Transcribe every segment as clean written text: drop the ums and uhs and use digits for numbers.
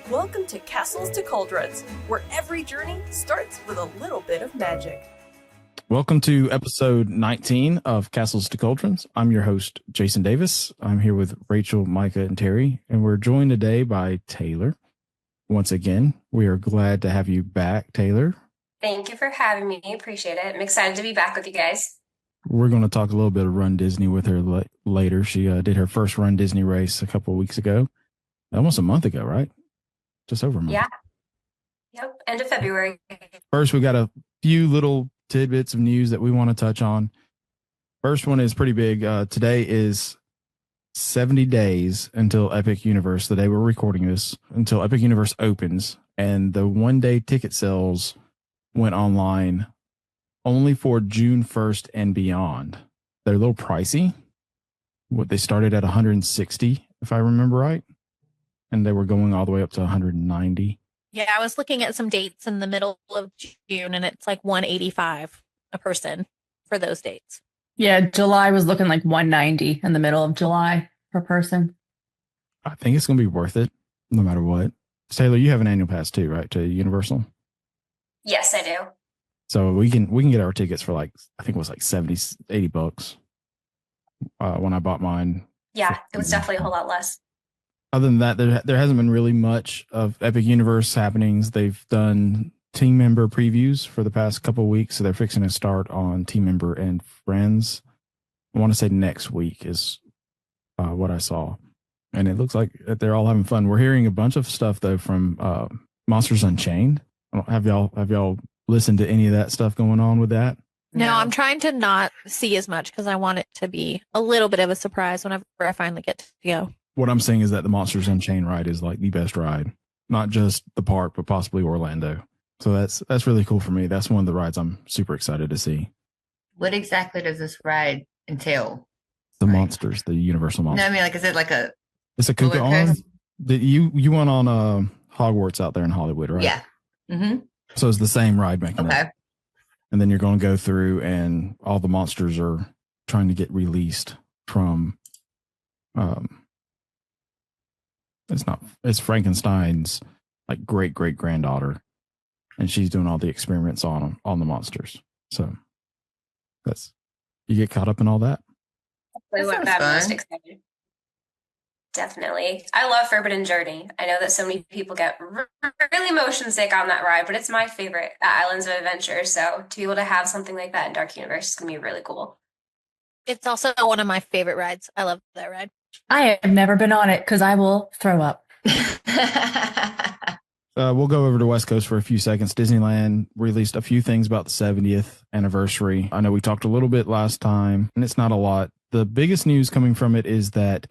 Welcome to Castles to Cauldrons, where every journey starts with a little bit of magic. Welcome to episode 19 of Castles to Cauldrons. I'm your host, Jason Davis. I'm here with Rachel, Micah, and Terry, and we're joined today by Taylor. Once again, we are glad to have you back, Taylor. Thank you for having me. Appreciate it. I'm excited to be back with you guys. We're going to talk a little bit of runDisney with her later. She did her first runDisney race a couple of weeks ago. Almost a month ago, right? Just over a month. Yeah. Yep. End of February. First, we got a few little tidbits of news that we want to touch on. First one is pretty big. Today is 70 days until Epic Universe, the day we're recording this, until Epic Universe opens. And the one-day ticket sales went online only for June 1st and beyond. They're a little pricey. They started at 160, if I remember right. And they were going all the way up to 190. Yeah, I was looking at some dates in the middle of June, and it's like 185 a person for those dates. Yeah, July was looking like 190 in the middle of July per person. I think it's going to be worth it, no matter what. Taylor, you have an annual pass too, right, to Universal? Yes, I do. So we can get our tickets for like, I think it was like 70, 80 bucks when I bought mine. Yeah, it was definitely a whole lot less. Other than that, there hasn't been really much of Epic Universe happenings. They've done team member previews for the past couple of weeks, so they're fixing to start on team member and friends. I want to say next week is what I saw, and it looks like they're all having fun. We're hearing a bunch of stuff though from Monsters Unchained. Have y'all listened to any of that stuff going on with that? No, I'm trying to not see as much because I want it to be a little bit of a surprise whenever I finally get to go. What I'm saying is that the Monsters Unchained ride is like the best ride, not just the park, but possibly Orlando. So that's really cool for me. That's one of the rides I'm super excited to see. What exactly does this ride entail? The monsters, the Universal monsters. No, I mean, like, is it like a... It's a Kuka on? You went on Hogwarts out there in Hollywood, right? Yeah. Mm-hmm. So it's the same ride mechanism. Okay. And then you're going to go through and all the monsters are trying to get released from... It's Frankenstein's like great granddaughter, and she's doing all the experiments on the monsters. So you get caught up in all that. That's what I'm most excited. Definitely. I love Forbidden Journey. I know that so many people get really motion sick on that ride, but it's my favorite Islands of Adventure. So to be able to have something like that in Dark Universe is going to be really cool. It's also one of my favorite rides. I love that ride. I have never been on it because I will throw up. We'll go over to West Coast for a few seconds. Disneyland released a few things about the 70th anniversary. I know we talked a little bit last time, and it's not a lot. The biggest news coming from it is that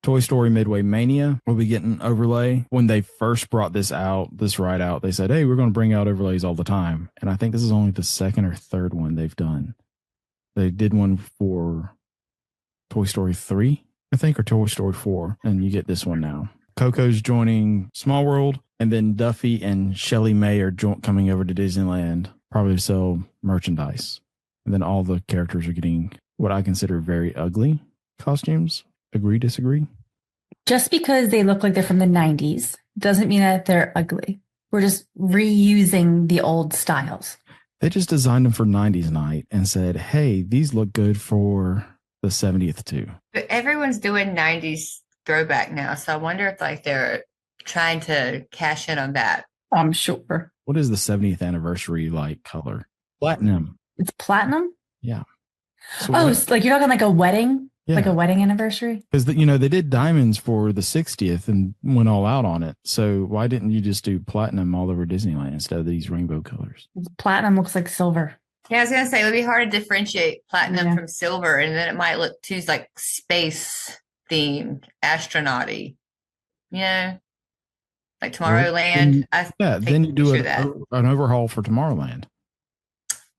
Toy Story Midway Mania will be getting overlay. When they first brought this ride out, they said, hey, we're going to bring out overlays all the time. And I think this is only the second or third one they've done. They did one for Toy Story 3. I think, or Toy Story 4, and you get this one now. Coco's joining Small World, and then Duffy and Shelley May are coming over to Disneyland, probably to sell merchandise. And then all the characters are getting what I consider very ugly costumes. Agree, disagree? Just because they look like they're from the 90s doesn't mean that they're ugly. We're just reusing the old styles. They just designed them for 90s night and said, hey, these look good for the 70th too. But everyone's doing 90s throwback now, so I wonder if like they're trying to cash in on that. I'm sure. What is the 70th anniversary like color? Platinum. It's platinum? Yeah. So like you're talking like a wedding? Yeah. Like a wedding anniversary? Because they did diamonds for the 60th and went all out on it. So why didn't you just do platinum all over Disneyland instead of these rainbow colors? Platinum looks like silver. Yeah, I was going to say, it would be hard to differentiate platinum from silver, and then it might look too like space-themed, astronaut-y. Like Tomorrowland. Then you do an overhaul for Tomorrowland.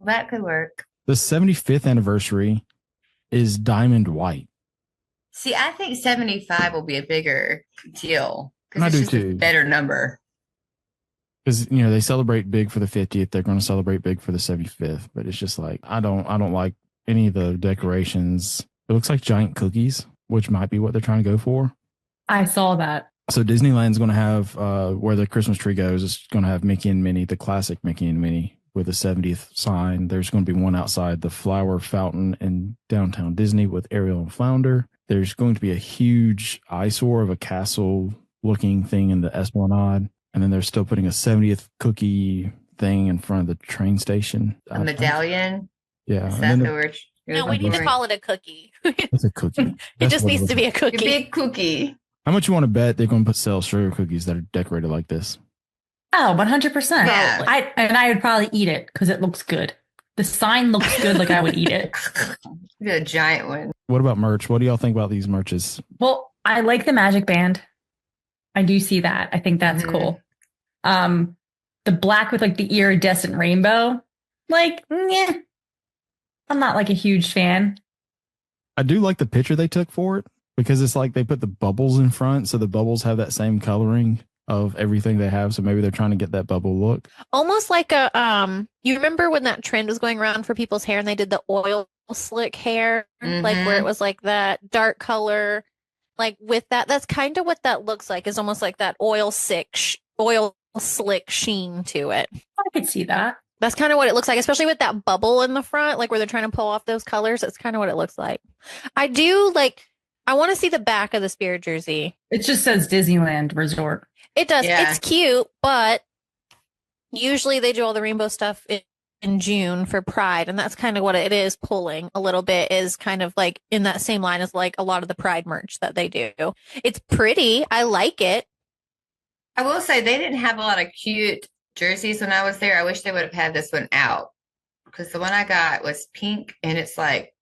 Well, that could work. The 75th anniversary is diamond white. See, I think 75 will be a bigger deal. I Because it's do just too. a better number. Because they celebrate big for the 50th, they're going to celebrate big for the 75th. But it's just like I don't like any of the decorations. It looks like giant cookies, which might be what they're trying to go for. I saw that. So Disneyland's going to have where the Christmas tree goes. It's going to have Mickey and Minnie, the classic Mickey and Minnie with a 70th sign. There's going to be one outside the Flower Fountain in downtown Disney with Ariel and Flounder. There's going to be a huge eyesore of a castle-looking thing in the Esplanade, and then they're still putting a 70th cookie thing in front of the train station. A medallion. Yeah. Is that the word? No, we need to call it a cookie. It's a cookie. It just needs to be a cookie. A big cookie. How much you want to bet they're going to sell sugar cookies that are decorated like this? Oh, 100%. Yeah. I would probably eat it because it looks good. The sign looks good, like I would eat it. A giant one. What about merch? What do y'all think about these merches? Well, I like the magic band. I do see that. I think that's cool. The black with like the iridescent rainbow, like, yeah, I'm not like a huge fan. I do like the picture they took for it because it's like they put the bubbles in front, so the bubbles have that same coloring of everything they have. So maybe they're trying to get that bubble look. Almost like a you remember when that trend was going around for people's hair and they did the oil slick hair, like where it was like that dark color, like with that. That's kind of what that looks like. Is almost like that oil slick sheen to it. I could see that. That's kind of what it looks like, especially with that bubble in the front, like where they're trying to pull off those colors. That's kind of what it looks like. I want to see the back of the Spirit jersey. It just says Disneyland Resort. It does. Yeah. It's cute, but usually they do all the rainbow stuff in June for Pride, and that's kind of what it is pulling a little bit, is kind of like in that same line as like a lot of the Pride merch that they do. It's pretty. I like it. I will say they didn't have a lot of cute jerseys when I was there. I wish they would have had this one out because the one I got was pink and it's like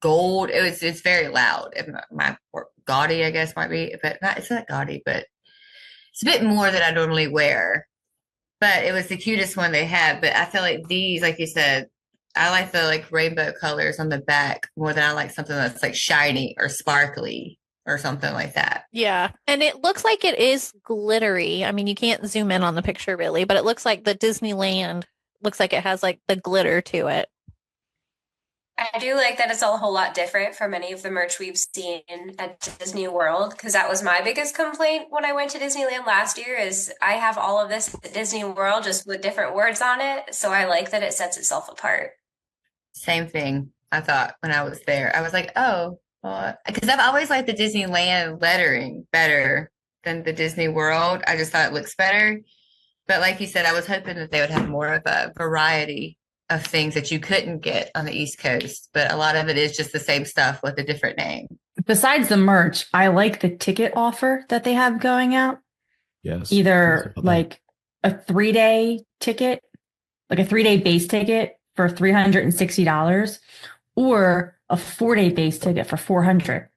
gold. It's very loud. My gaudy, I guess, might be, but it's not gaudy, but it's a bit more than I normally wear. But it was the cutest one they had. But I feel like these, like you said, I like the like rainbow colors on the back more than I like something that's like shiny or sparkly or something like that. Yeah. And it looks like it is glittery. I mean, you can't zoom in on the picture really, but it looks like the Disneyland looks like it has like the glitter to it. I do like that it's a whole lot different from any of the merch we've seen at Disney World, because that was my biggest complaint when I went to Disneyland last year is I have all of this at Disney World just with different words on it. So I like that it sets itself apart. Same thing I thought when I was there. I was like, oh, because I've always liked the Disneyland lettering better than the Disney World. I just thought it looks better. But like you said, I was hoping that they would have more of a variety of things that you couldn't get on the East Coast. But a lot of it is just the same stuff with a different name. Besides the merch, I like the ticket offer that they have going out. Yes. Either like a 3-day ticket, like a 3-day base ticket for $360, or a 4-day base ticket for $400.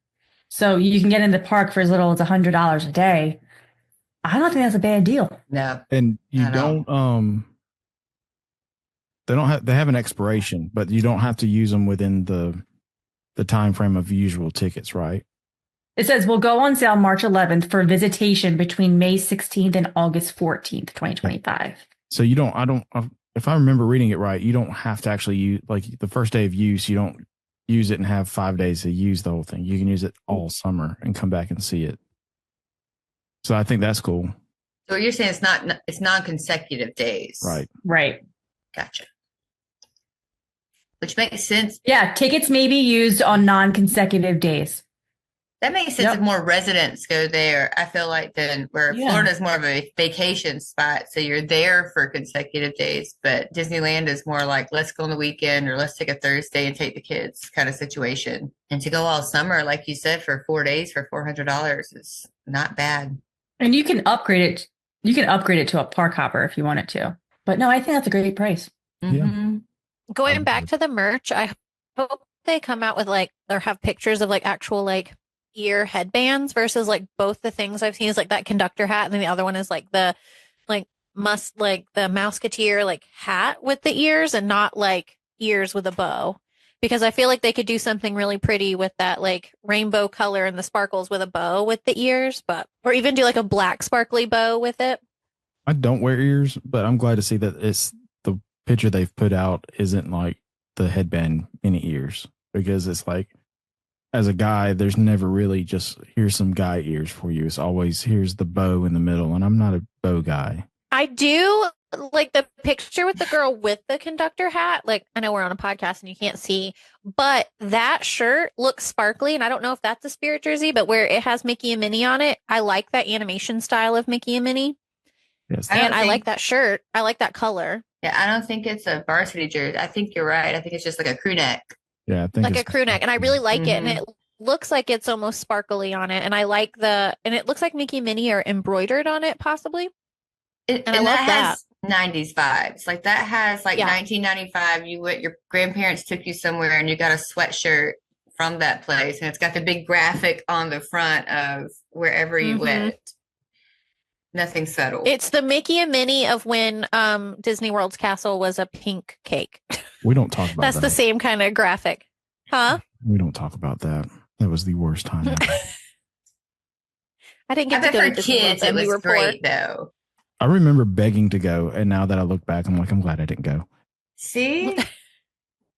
So you can get in the park for as little as $100 a day. I don't think that's a bad deal. No. And you don't they have an expiration, but you don't have to use them within the time frame of usual tickets, right? It says will go on sale March 11th for visitation between May 16th and August 14th, 2025. So you don't, if I remember reading it right, you don't have to actually use, like the first day of use, you don't use it and have 5 days to use the whole thing. You can use it all summer and come back and see it. So I think that's cool. So you're saying it's non-consecutive days. Right. Right. Gotcha. Which makes sense. Yeah, tickets may be used on non-consecutive days. That makes sense if more residents go there, I feel like, than where Florida's more of a vacation spot. So you're there for consecutive days. But Disneyland is more like, let's go on the weekend or let's take a Thursday and take the kids kind of situation. And to go all summer, like you said, for 4 days for $400 is not bad. And you can upgrade it. You can upgrade it to a park hopper if you wanted to. But no, I think that's a great price. Mm-hmm. Going back to the merch, I hope they come out with like, or have pictures of like actual like ear headbands versus like both the things I've seen is like that conductor hat, and then the other one is like the the Mouseketeer like hat with the ears, and not like ears with a bow, because I feel like they could do something really pretty with that like rainbow color and the sparkles with a bow with the ears, or even do like a black sparkly bow with it. I don't wear ears, but I'm glad to see that it's the picture they've put out isn't like the headband mini ears, because it's like as a guy, there's never really just here's some guy ears for you. It's always here's the bow in the middle, and I'm not a bow guy. I do like the picture with the girl with the conductor hat. Like, I know we're on a podcast and you can't see, but that shirt looks sparkly. And I don't know if that's a Spirit jersey, but where it has Mickey and Minnie on it, I like that animation style of Mickey and Minnie. Yes. And I like that shirt. I like that color. Yeah, I don't think it's a varsity jersey. I think you're right. I think it's just like a crew neck. Yeah, I think like a crew neck. And I really like it. And it looks like it's almost sparkly on it. And I like and it looks like Mickey and Minnie are embroidered on it, possibly. And I love that. 90s vibes. Like that has like 1995. Your grandparents took you somewhere and you got a sweatshirt from that place, and it's got the big graphic on the front of wherever you went. Nothing subtle. It's the Mickey and Minnie of when Disney World's castle was a pink cake. We don't talk about That's that. the same kind of graphic. Huh? We don't talk about that. That was the worst time ever. I didn't get to go to Disney kids. World, It was great poor. though. I remember begging to go, and now that I look back, I'm like, I'm glad I didn't go. See?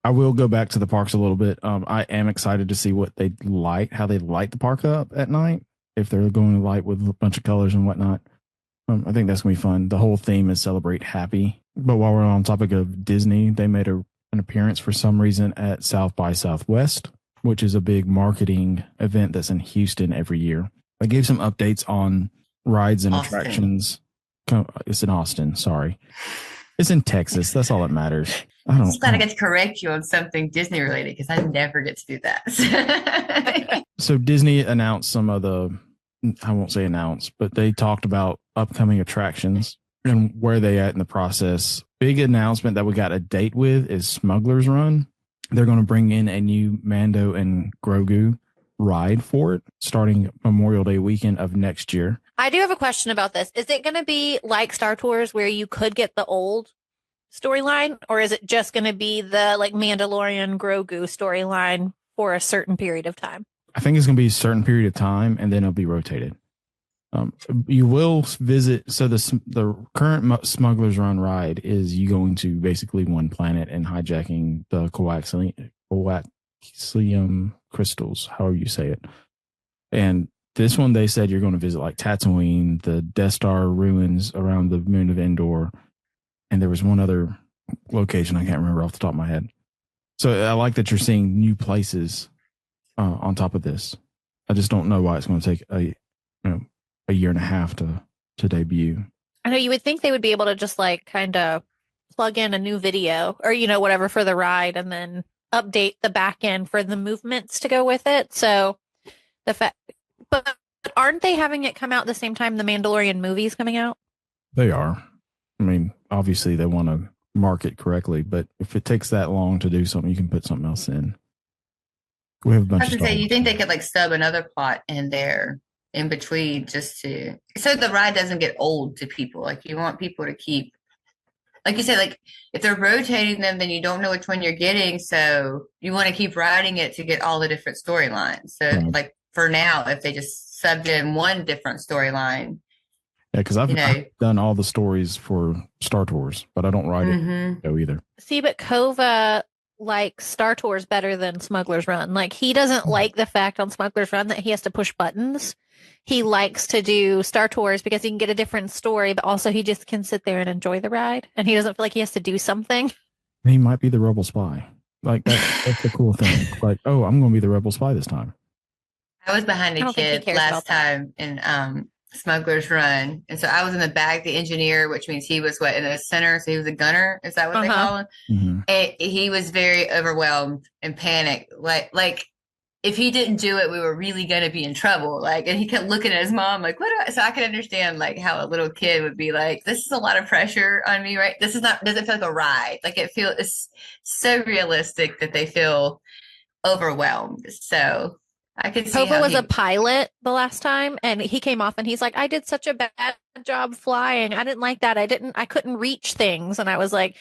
I will go back to the parks a little bit. I am excited to see how they light the park up at night. If they're going to light with a bunch of colors and whatnot. I think that's going to be fun. The whole theme is Celebrate Happy. But while we're on topic of Disney, they made an appearance for some reason at South by Southwest, which is a big marketing event that's in Houston every year. I gave some updates on rides and attractions. It's in Austin. Sorry. It's in Texas. That's all that matters. I'm just glad I get to correct you on something Disney related because I never get to do that. So Disney announced some of I won't say announce, but they talked about upcoming attractions and where they at in the process. Big announcement that we got a date with is Smuggler's Run. They're going to bring in a new Mando and Grogu ride for it starting Memorial Day weekend of next year. I do have a question about this. Is it going to be like Star Tours where you could get the old storyline, or is it just going to be the like Mandalorian Grogu storyline for a certain period of time? I think it's going to be a certain period of time, and then it'll be rotated. You will visit. So the current Smuggler's Run ride is you going to basically one planet and hijacking the coaxium crystals, however you say it. And this one, they said you're going to visit like Tatooine, the Death Star ruins around the moon of Endor, and there was one other location I can't remember off the top of my head. So I like that you're seeing new places on top of this. I just don't know why it's going to take a year and a half to debut. I know you would think they would be able to just like kind of plug in a new video or whatever for the ride and then update the back end for the movements to go with it. So but aren't they having it come out the same time the Mandalorian movie's coming out? They are. I mean, obviously they want to market correctly, but if it takes that long to do something, you can put something else in. We have a bunch of you think they could like sub another plot in there in between just so the ride doesn't get old to people. Like you want people to keep, like you said, like if they're rotating them, then you don't know which one you're getting. So you want to keep riding it to get all the different storylines. So like for now, if they just subbed in one different storyline. Yeah, because I've done all the stories for Star Tours, but I don't ride it either. See, but Kova likes Star Tours better than Smuggler's Run. Like he doesn't like the fact on Smuggler's Run that he has to push buttons. He likes to do Star Tours because he can get a different story, but also he just can sit there and enjoy the ride. And he doesn't feel like he has to do something. He might be the rebel spy. Like that's the cool thing. Like, oh, I'm going to be the rebel spy this time. I was behind a kid last time in Smuggler's Run. And so I was in the back, the engineer, which means he was in the center. So he was a gunner. Is that what they call him? Mm-hmm. And he was very overwhelmed and panicked. Like if he didn't do it, we were really going to be in trouble. Like, and he kept looking at his mom, like, so I can understand like how a little kid would be like, this is a lot of pressure on me, right? Doesn't feel like a ride. Like it's so realistic that they feel overwhelmed. So I could see Popa was a pilot the last time and he came off and he's like, I did such a bad job flying. I didn't like that. I couldn't reach things. And I was like,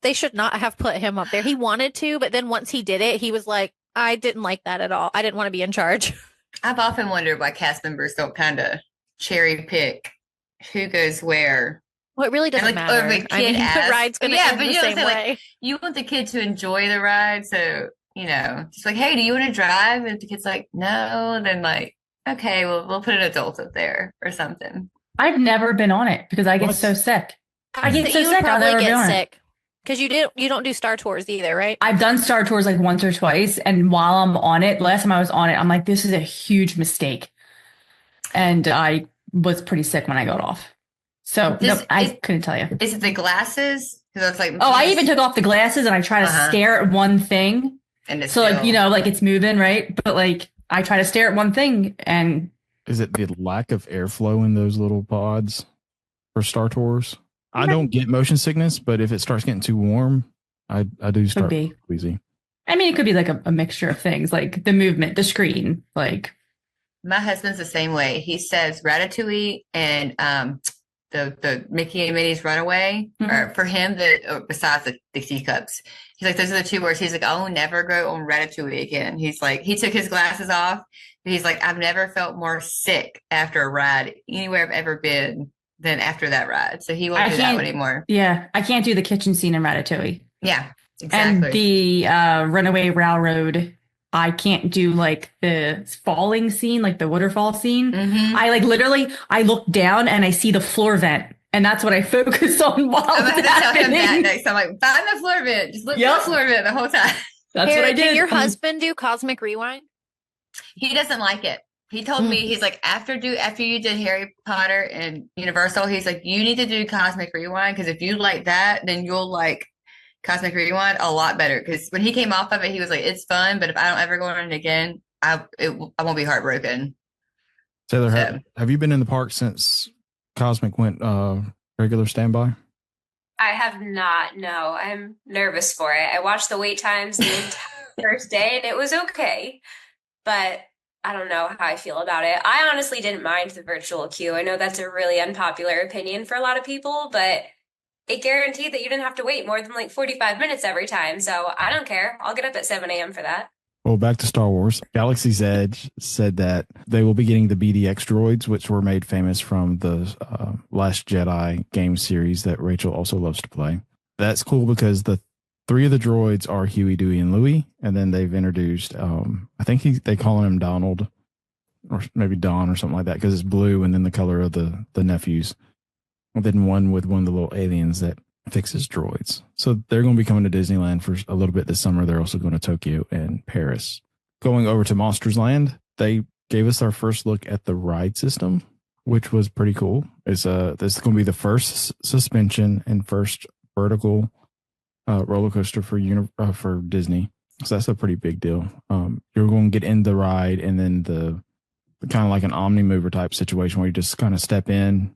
they should not have put him up there. He wanted to, but then once he did it, he was like, I didn't like that at all. I didn't want to be in charge. I've often wondered why cast members don't kind of cherry pick who goes where. Well, it really doesn't matter. Or the kid asks, the ride's going to end the same way. You want the kid to enjoy the ride, so just like, hey, do you want to drive? And if the kid's like, no, then like, okay, well, we'll put an adult up there or something. I've never been on it because I get so sick. I get so sick. I'll never be on it. Because you don't do Star Tours either, right? I've done Star Tours like once or twice, and while I'm on it, last time I was on it, I'm like, this is a huge mistake, and I was pretty sick when I got off. So I couldn't tell you. Is it the glasses? Because I was like, I even took off the glasses and I try to stare at one thing, and it's like like it's moving, right? But like I try to stare at one thing, and is it the lack of airflow in those little pods for Star Tours? I don't get motion sickness, but if it starts getting too warm, I do start queasy. I mean, it could be like a mixture of things, like the movement, the screen. Like my husband's the same way. He says Ratatouille and the Mickey and Minnie's Runaway are for him. Besides the teacups, he's like, those are the two words. He's like, I'll never go on Ratatouille again. He's like, he took his glasses off. He's like, I've never felt more sick after a ride anywhere I've ever been than after that ride. So he won't do that one anymore. Yeah. I can't do the kitchen scene in Ratatouille. Yeah, exactly. And the Runaway Railroad, I can't do like the falling scene, like the waterfall scene. I like literally, I look down and I see the floor vent. And that's what I focus on while I'm going to tell him that next. I'm like, find the floor vent. Just look at the floor vent the whole time. That's what I did. Can your husband do Cosmic Rewind? He doesn't like it. He told me, he's like, after you did Harry Potter and Universal, he's like, you need to do Cosmic Rewind, because if you like that, then you'll like Cosmic Rewind a lot better. Because when he came off of it, he was like, it's fun, but if I don't ever go on it again, I won't be heartbroken. Taylor, have you been in the park since Cosmic went regular standby? I have not. No, I'm nervous for it. I watched the wait times the entire first day, and it was okay, but I don't know how I feel about it. I honestly didn't mind the virtual queue. I know that's a really unpopular opinion for a lot of people, but it guaranteed that you didn't have to wait more than like 45 minutes every time. So I don't care. I'll get up at 7 a.m. for that. Well, back to Star Wars. Galaxy's Edge said that they will be getting the BDX droids, which were made famous from the Last Jedi game series that Rachel also loves to play. That's cool because the 3 of the droids are Huey, Dewey, and Louie, and then they've introduced, I think they call him Donald, or maybe Don or something like that, because it's blue and then the color of the nephews. And then one with one of the little aliens that fixes droids. So they're going to be coming to Disneyland for a little bit this summer. They're also going to Tokyo and Paris. Going over to Monsters Land, they gave us our first look at the ride system, which was pretty cool. This is going to be the first suspension and first vertical roller coaster for Disney. So that's a pretty big deal. You're going to get in the ride and then the kind of like an Omni Mover type situation where you just kind of step in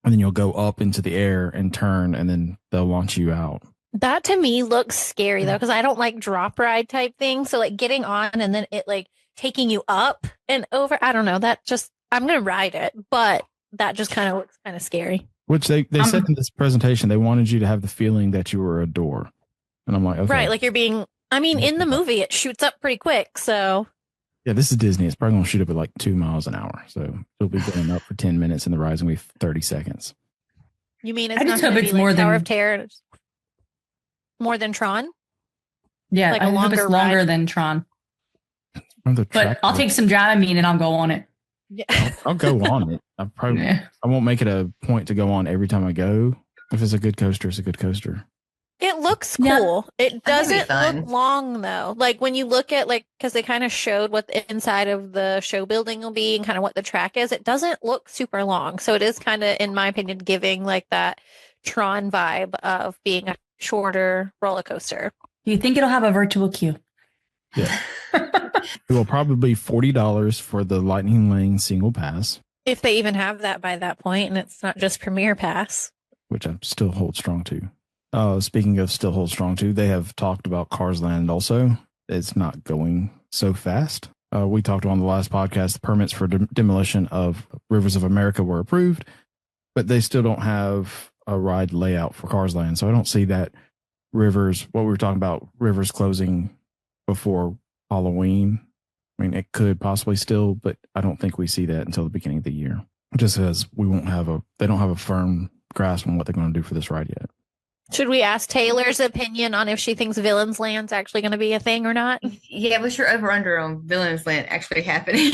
and then you'll go up into the air and turn and then they'll launch you out. That to me looks scary though, because I don't like drop ride type things. So like getting on and then it like taking you up and over. I don't know. I'm going to ride it, but that just kind of looks kind of scary. Which they said in this presentation, they wanted you to have the feeling that you were a door. And I'm like, okay. Right, like you're being, in the movie, it shoots up pretty quick, so. Yeah, this is Disney. It's probably going to shoot up at like 2 miles an hour. So it'll be going up for 10 minutes and the rise will be 30 seconds. You mean it's not going to be like Tower of Terror? More than Tron? Yeah, like I hope it's longer than Tron. But I'll take some Dramamine and I'll go on it. Yeah. I'll go on it. I won't make it a point to go on every time I go. If it's a good coaster, it's a good coaster. It looks cool. It doesn't look long though. Like when you look at because they kind of showed what the inside of the show building will be and kind of what the track is. It doesn't look super long. So it is kind of, in my opinion, giving like that Tron vibe of being a shorter roller coaster. Do you think it'll have a virtual queue? Yeah. It will probably be $40 for the Lightning Lane single pass. If they even have that by that point, and it's not just Premier Pass. Which I still hold strong to. Speaking of still hold strong to, they have talked about Cars Land also. It's not going so fast. We talked on the last podcast, the permits for demolition of Rivers of America were approved, but they still don't have a ride layout for Cars Land. So I don't see that Rivers, what we were talking about, Rivers closing before Halloween. I mean, it could possibly still, but I don't think we see that until the beginning of the year. Just because they don't have a firm grasp on what they're going to do for this ride yet. Should we ask Taylor's opinion on if she thinks Villains Land's actually going to be a thing or not? Yeah, what's your over/under on Villains Land actually happening?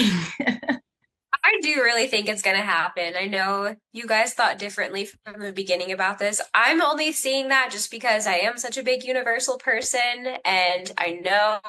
I do really think it's going to happen. I know you guys thought differently from the beginning about this. I'm only seeing that just because I am such a big Universal person, and I know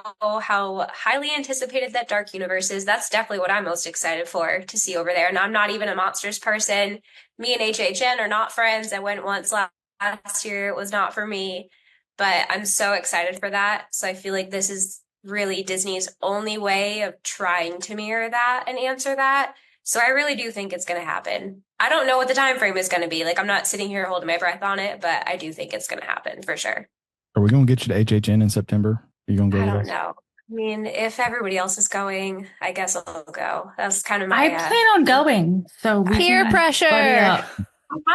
how highly anticipated that Dark Universe is. That's definitely what I'm most excited for to see over there. And I'm not even a monsters person. Me and HHN are not friends. I went once last year. It was not for me, but I'm so excited for that. So I feel like this is really Disney's only way of trying to mirror that and answer that. So I really do think it's going to happen. I don't know what the time frame is going to be. Like, I'm not sitting here holding my breath on it, but I do think it's going to happen for sure. Are we going to get you to HHN in September? Are you going to go I with don't us? know. I mean, if everybody else is going, I guess I'll go. That's kind of I my plan on going. So we Peer can pressure. buddy up.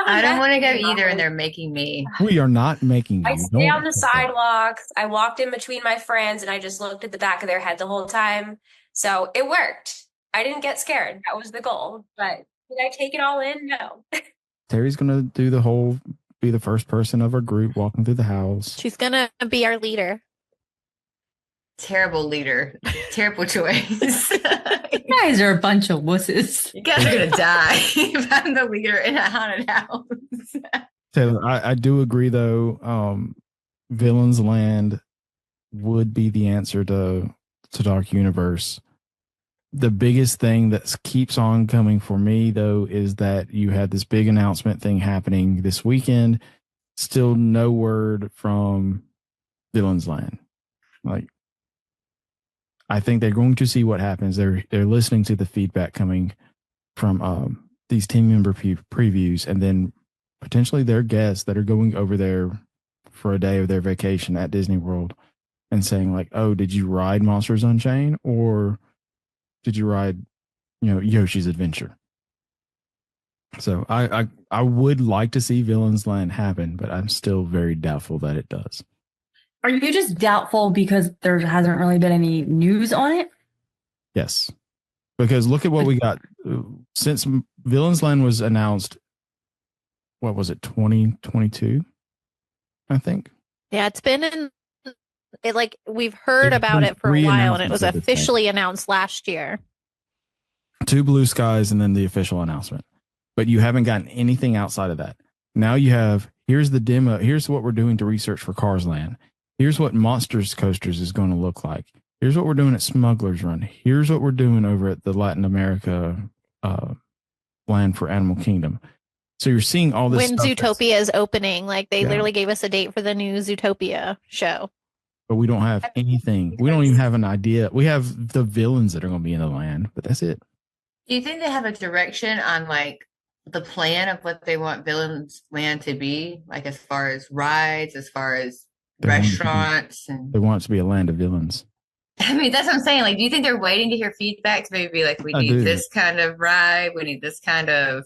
I don't want to go either, and they're making me. We are not making you. I stay Don't on the accept that. sidewalk. I walked in between my friends and I just looked at the back of their head the whole time. So it worked. I didn't get scared. That was the goal. But did I take it all in? No. Terry's going to do the whole, be the first person of our group walking through the house. She's going to be our leader. Terrible leader. Terrible choice. You guys are a bunch of wusses. You guys are going to die if I'm the leader in a haunted house. Taylor, I do agree, though. Villains Land would be the answer to Dark Universe. The biggest thing that keeps on coming for me, though, is that you had this big announcement thing happening this weekend. Still no word from Villains Land. Like, I think they're going to see what happens. They're listening to the feedback coming from these team member previews, and then potentially their guests that are going over there for a day of their vacation at Disney World and saying like, "Oh, did you ride Monsters Unchained, or did you ride, Yoshi's Adventure?" So I would like to see Villains Land happen, but I'm still very doubtful that it does. Are you just doubtful because there hasn't really been any news on it? Yes, because look at what we got since Villains Land was announced. What was it, 2022? I think. Yeah, it's been in it, like we've heard about it for a while, and it was officially announced last year. 2 Blue Skies and then the official announcement. But you haven't gotten anything outside of that. Now you have, here's the demo, here's what we're doing to research for Cars Land. Here's what Monsters Coasters is going to look like. Here's what we're doing at Smuggler's Run. Here's what we're doing over at the Latin America land for Animal Kingdom. So you're seeing all this when stuff Zootopia is opening. Like they literally gave us a date for the new Zootopia show. But we don't have anything. We don't even have an idea. We have the villains that are going to be in the land, but that's it. Do you think they have a direction on like the plan of what they want Villains Land to be? Like as far as rides, as far as restaurants, and they want it to be a land of villains. I mean, that's what I'm saying. Like, do you think they're waiting to hear feedback to maybe be like, we need this kind of ride, we need this kind of,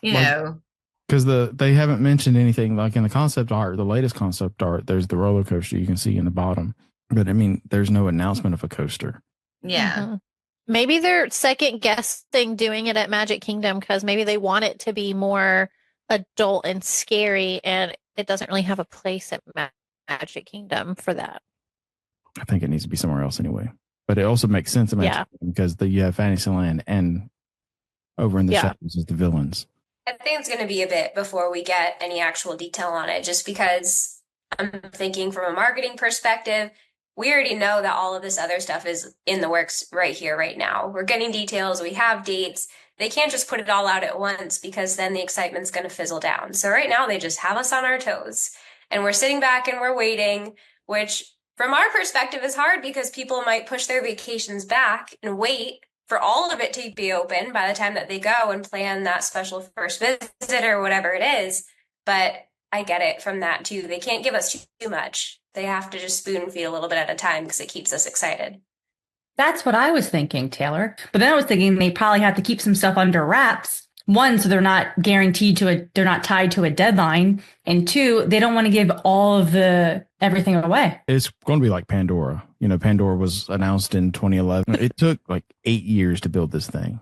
because they haven't mentioned anything like in the concept art, the latest concept art. There's the roller coaster you can see in the bottom, but I mean, there's no announcement of a coaster. Yeah. Mm-hmm. Maybe they're second guessing doing it at Magic Kingdom because maybe they want it to be more adult and scary, and it doesn't really have a place at Magic Kingdom for that. I think it needs to be somewhere else anyway. But it also makes sense because you have Fantasyland and over in the shadows is the villains. I think it's going to be a bit before we get any actual detail on it, just because I'm thinking from a marketing perspective, we already know that all of this other stuff is in the works right here, right now. We're getting details. We have dates. They can't just put it all out at once because then the excitement's going to fizzle down. So right now they just have us on our toes and we're sitting back and we're waiting, which from our perspective is hard because people might push their vacations back and wait for all of it to be open by the time that they go and plan that special first visit or whatever it is. But I get it from that too. They can't give us too much. They have to just spoon feed a little bit at a time because it keeps us excited. That's what I was thinking, Taylor. But then I was thinking they probably have to keep some stuff under wraps. 1, so they're not guaranteed they're not tied to a deadline. And 2, they don't want to give all of everything away. It's going to be like Pandora. Pandora was announced in 2011. It took like 8 years to build this thing.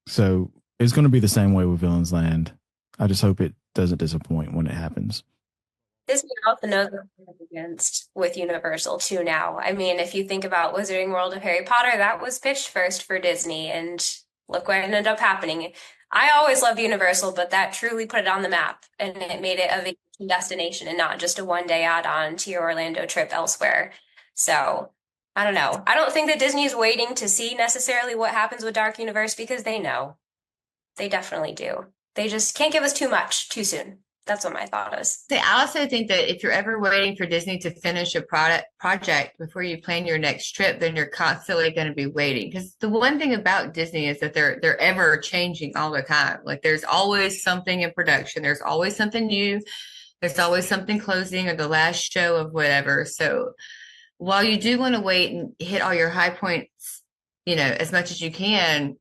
So it's going to be the same way with Villains Land. I just hope it doesn't disappoint when it happens. Disney also knows what they're up against with Universal too now. I mean, if you think about Wizarding World of Harry Potter, that was pitched first for Disney, and look what ended up happening. I always loved Universal, but that truly put it on the map, and it made it a vacation destination and not just a one-day add-on to your Orlando trip elsewhere. So, I don't know. I don't think that Disney is waiting to see necessarily what happens with Dark Universe because they know. They definitely do. They just can't give us too much too soon. That's what my thought is. See, I also think that if you're ever waiting for Disney to finish a project before you plan your next trip, then you're constantly going to be waiting. Because the one thing about Disney is that they're ever changing all the time. Like there's always something in production. There's always something new. There's always something closing or the last show of whatever. So while you do want to wait and hit all your high points, as much as you can,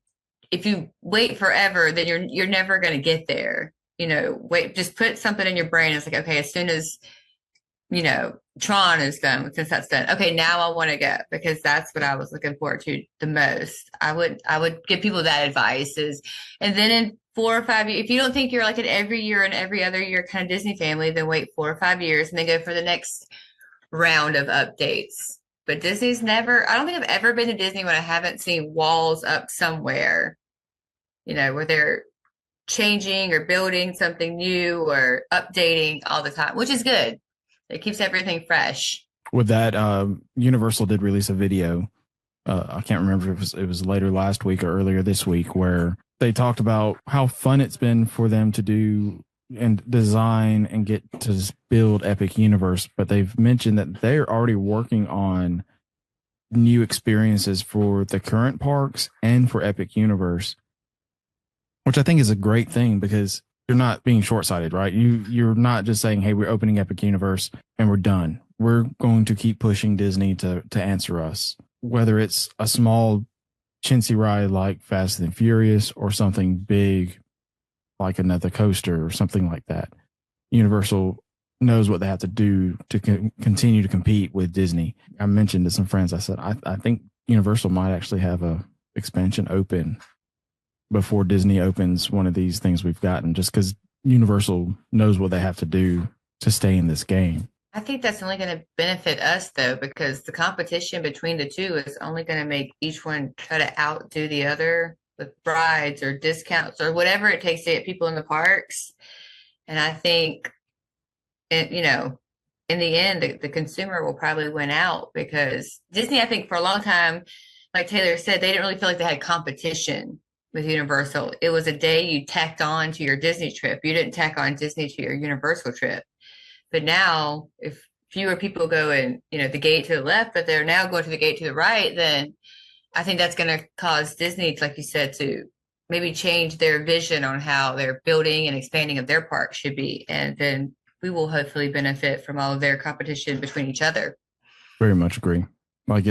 if you wait forever, then you're never going to get there. Wait, just put something in your brain. It's like, okay, as soon as, Tron is done, since that's done, okay, now I want to go because that's what I was looking forward to the most. I would give people that advice and then in 4 or 5 years, if you don't think you're like an every year and every other year kind of Disney family, then wait 4 or 5 years and then go for the next round of updates. But Disney's I don't think I've ever been to Disney when I haven't seen walls up somewhere, where they're changing or building something new or updating all the time, which is good. It keeps everything fresh. With that, Universal did release a video. I can't remember if it was later last week or earlier this week, where they talked about how fun it's been for them to do and design and get to build Epic Universe. But they've mentioned that they're already working on new experiences for the current parks and for Epic Universe, which I think is a great thing because you're not being short-sighted, right? You're not just saying, hey, we're opening Epic Universe and we're done. We're going to keep pushing Disney to answer us, whether it's a small chintzy ride like Fast and Furious or something big like another coaster or something like that. Universal knows what they have to do to continue to compete with Disney. I mentioned to some friends, I said, I think Universal might actually have a expansion open before Disney opens one of these things we've gotten, just because Universal knows what they have to do to stay in this game. I think that's only going to benefit us, though, because the competition between the two is only going to make each one try to outdo the other with rides or discounts or whatever it takes to get people in the parks. And I think, in the end, the consumer will probably win out because Disney, I think for a long time, like Taylor said, they didn't really feel like they had competition with Universal. It was a day you tacked on to your Disney trip. You didn't tack on Disney to your Universal trip. But now, if fewer people go in, the gate to the left, but they're now going to the gate to the right, then I think that's going to cause Disney, like you said, to maybe change their vision on how their building and expanding of their park should be. And then we will hopefully benefit from all of their competition between each other. Very much agree. Like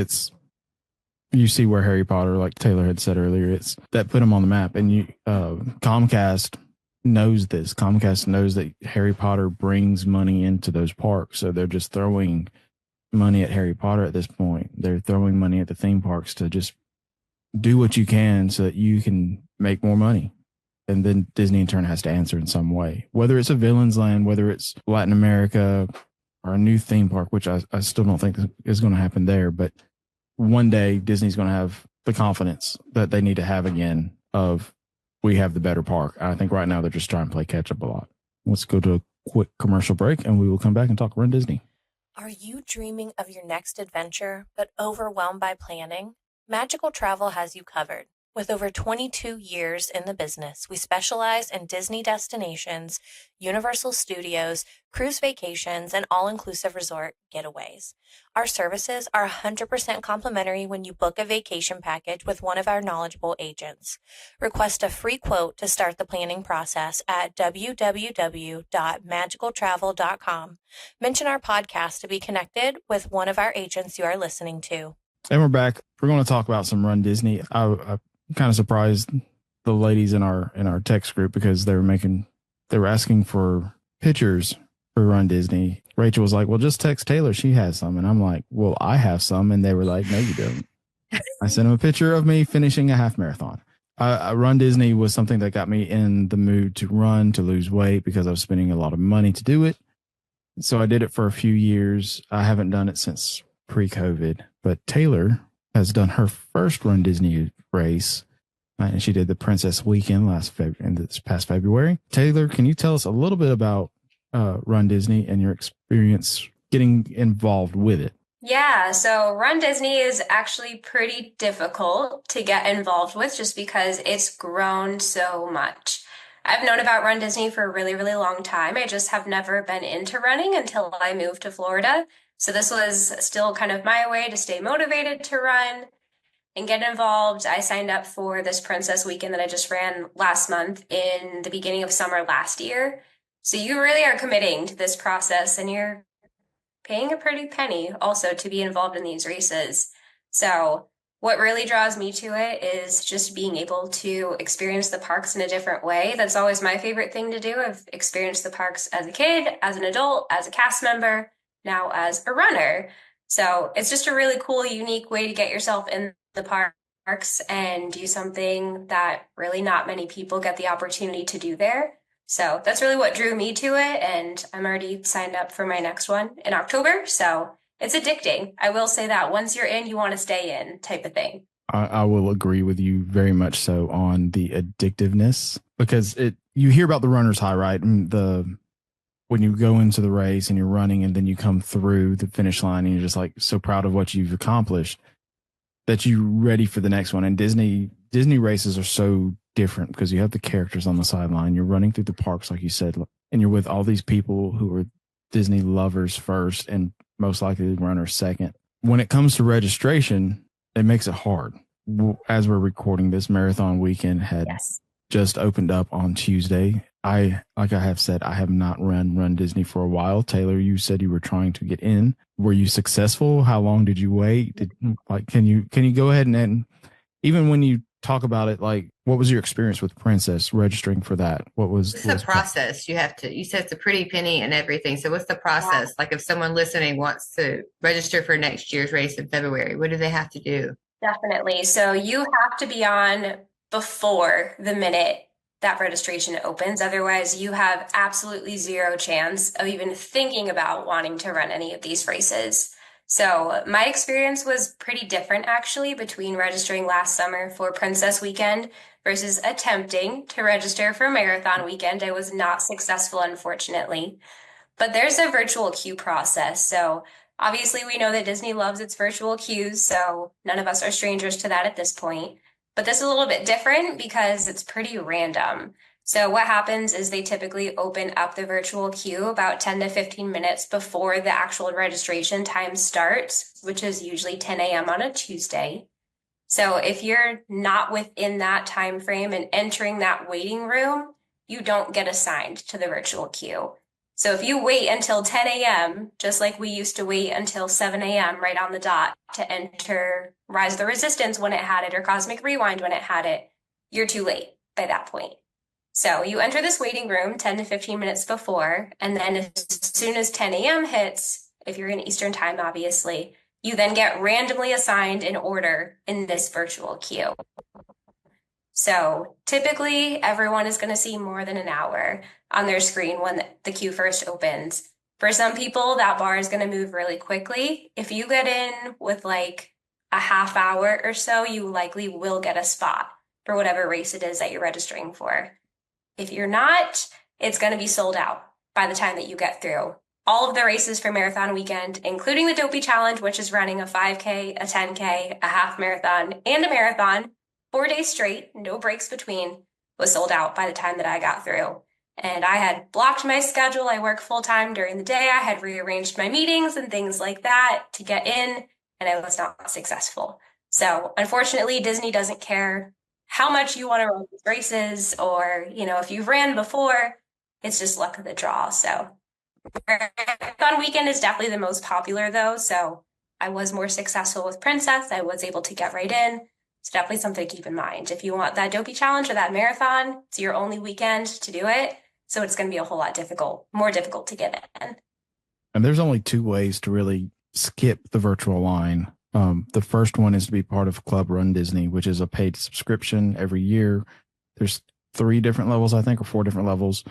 you see where Harry Potter, like Taylor had said earlier, it's that put them on the map. And Comcast knows this. Comcast knows that Harry Potter brings money into those parks. So they're just throwing money at Harry Potter at this point. They're throwing money at the theme parks to just do what you can so that you can make more money. And then Disney in turn has to answer in some way, whether it's a Villain's Land, whether it's Latin America or a new theme park, which I still don't think is going to happen there. But one day Disney's going to have the confidence that they need to have again of, we have the better park. I think right now they're just trying to play catch up a lot. Let's go to a quick commercial break and we will come back and talk Run Disney. Are you dreaming of your next adventure, but overwhelmed by planning? Magical Travel has you covered. With over 22 years in the business, we specialize in Disney destinations, Universal Studios, cruise vacations, and all-inclusive resort getaways. Our services are 100% complimentary when you book a vacation package with one of our knowledgeable agents. Request a free quote to start the planning process at www.magicaltravel.com. Mention our podcast to be connected with one of our agents you are listening to. And we're back. We're going to talk about some Run Disney. I'm kind of surprised the ladies in our text group because they were asking for pictures for Run Disney. Rachel was like, well, just text Taylor. She has some. And I'm like, well, I have some. And they were like, no, you don't. I sent them a picture of me finishing a half marathon. Run Disney was something that got me in the mood to run, to lose weight because I was spending a lot of money to do it. So I did it for a few years. I haven't done it since pre-COVID, but Taylor has done her first Run Disney race, and she did the Princess Weekend in this past February. Taylor, can you tell us a little bit about Run Disney and your experience getting involved with it? Yeah, so Run Disney is actually pretty difficult to get involved with just because it's grown so much. I've known about Run Disney for a really, really long time. I just have never been into running until I moved to Florida. So this was still kind of my way to stay motivated to run and get involved. I signed up for this Princess Weekend that I just ran last month in the beginning of summer last year. So you really are committing to this process and you're paying a pretty penny also to be involved in these races. So what really draws me to it is just being able to experience the parks in a different way. That's always my favorite thing to do. I've experienced the parks as a kid, as an adult, as a cast member, now as a runner. So it's just a really cool, unique way to get yourself in the parks and do something that really not many people get the opportunity to do there. So that's really what drew me to it. And I'm already signed up for my next one in October. So it's addicting. I will say that once you're in, you want to stay in type of thing. I will agree with you very much so on the addictiveness, because you hear about the runner's high, right? And when you go into the race and you're running and then you come through the finish line and you're just like so proud of what you've accomplished that you're ready for the next one. And Disney races are so different because you have the characters on the sideline. You're running through the parks, like you said, and you're with all these people who are Disney lovers first and most likely runners second. When it comes to registration, it makes it hard. As we're recording this, Marathon Weekend had just opened up on Tuesday. Like I have said, I have not run Disney for a while. Taylor, you said you were trying to get in. Were you successful? How long did you wait? Can you go ahead and even when you talk about it, like what was your experience with Princess registering for that? What's the process? You said it's a pretty penny and everything. So what's the process? Like if someone listening wants to register for next year's race in February, what do they have to do? Definitely. So you have to be on before the minute that registration opens. Otherwise, you have absolutely zero chance of even thinking about wanting to run any of these races. So my experience was pretty different actually between registering last summer for Princess Weekend versus attempting to register for Marathon Weekend. I was not successful, unfortunately. But there's a virtual queue process. So obviously we know that Disney loves its virtual queues, so none of us are strangers to that at this point. But this is a little bit different because it's pretty random. So what happens is they typically open up the virtual queue about 10 to 15 minutes before the actual registration time starts, which is usually 10 a.m. on a Tuesday. So if you're not within that time frame and entering that waiting room, you don't get assigned to the virtual queue. So if you wait until 10 a.m., just like we used to wait until 7 a.m. right on the dot to enter Rise of the Resistance when it had it or Cosmic Rewind when it had it, you're too late by that point. So you enter this waiting room 10 to 15 minutes before, and then as soon as 10 a.m. hits, if you're in Eastern time, obviously, you then get randomly assigned an order in this virtual queue. So typically everyone is going to see more than an hour on their screen when the queue first opens. For some people, that bar is going to move really quickly. If you get in with like a half hour or so, you likely will get a spot for whatever race it is that you're registering for. If you're not, it's going to be sold out by the time that you get through. All of the races for Marathon Weekend, including the Dopey Challenge, which is running a 5K, a 10K, a half marathon, and a marathon, 4 days straight, no breaks between, was sold out by the time that I got through. And I had blocked my schedule. I work full time during the day. I had rearranged my meetings and things like that to get in, and I was not successful. So unfortunately, Disney doesn't care how much you want to run these races or, if you've ran before, it's just luck of the draw. So Marathon Weekend is definitely the most popular though. So I was more successful with Princess. I was able to get right in. It's definitely something to keep in mind. If you want that Dopey Challenge or that marathon, it's your only weekend to do it. So it's going to be a whole lot more difficult to get in. And there's only two ways to really skip the virtual line. The first one is to be part of Club Run Disney, which is a paid subscription every year. There's 3 different levels, I think, or 4 different levels,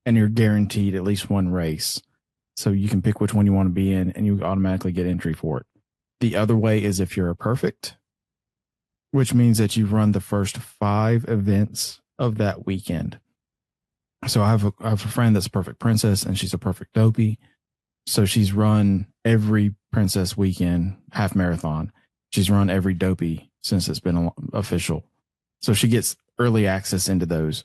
and you're guaranteed at least one race. So you can pick which one you want to be in and you automatically get entry for it. The other way is if you're a perfect, which means that you've run the first 5 events of that weekend. So I have a friend that's a perfect princess and she's a perfect dopey. So she's run every princess weekend half marathon. She's run every dopey since it's been official. So she gets early access into those.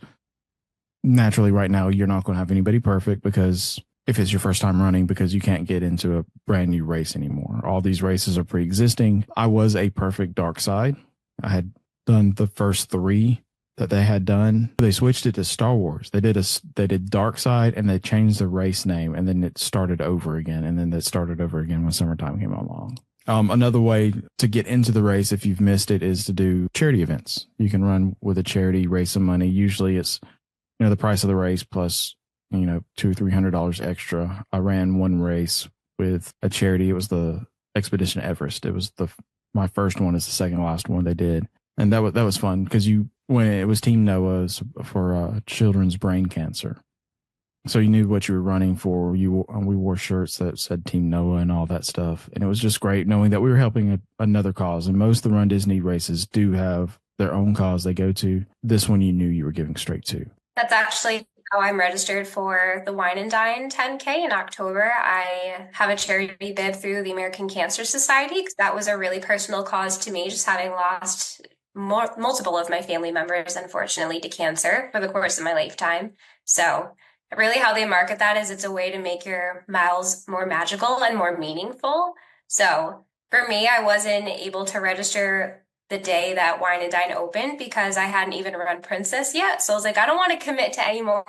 Naturally, right now, you're not going to have anybody perfect because if it's your first time running, because you can't get into a brand new race anymore. All these races are pre-existing. I was a perfect dark side. I had done the first 3 that they had done. They switched it to Star Wars. They did Dark Side and they changed the race name and then it started over again. And then it started over again when summertime came along. Another way to get into the race, if you've missed it, is to do charity events. You can run with a charity, raise some money. Usually it's, the price of the race plus, $200 or $300 extra. I ran one race with a charity. It was the Expedition Everest. It was my first one. Is the second last one they did. And that was fun because when it was Team NOAA's for children's brain cancer. So you knew what you were running for. We wore shirts that said Team NOAA and all that stuff. And it was just great knowing that we were helping another cause. And most of the runDisney races do have their own cause they go to. This one you knew you were giving straight to. That's actually how I'm registered for the Wine and Dine 10K in October. I have a charity bid through the American Cancer Society because that was a really personal cause to me, just having lost multiple of my family members, unfortunately, to cancer for the course of my lifetime. So really how they market that is it's a way to make your miles more magical and more meaningful. So for me, I wasn't able to register the day that Wine and Dine opened because I hadn't even run Princess yet. So I was like, I don't want to commit to any more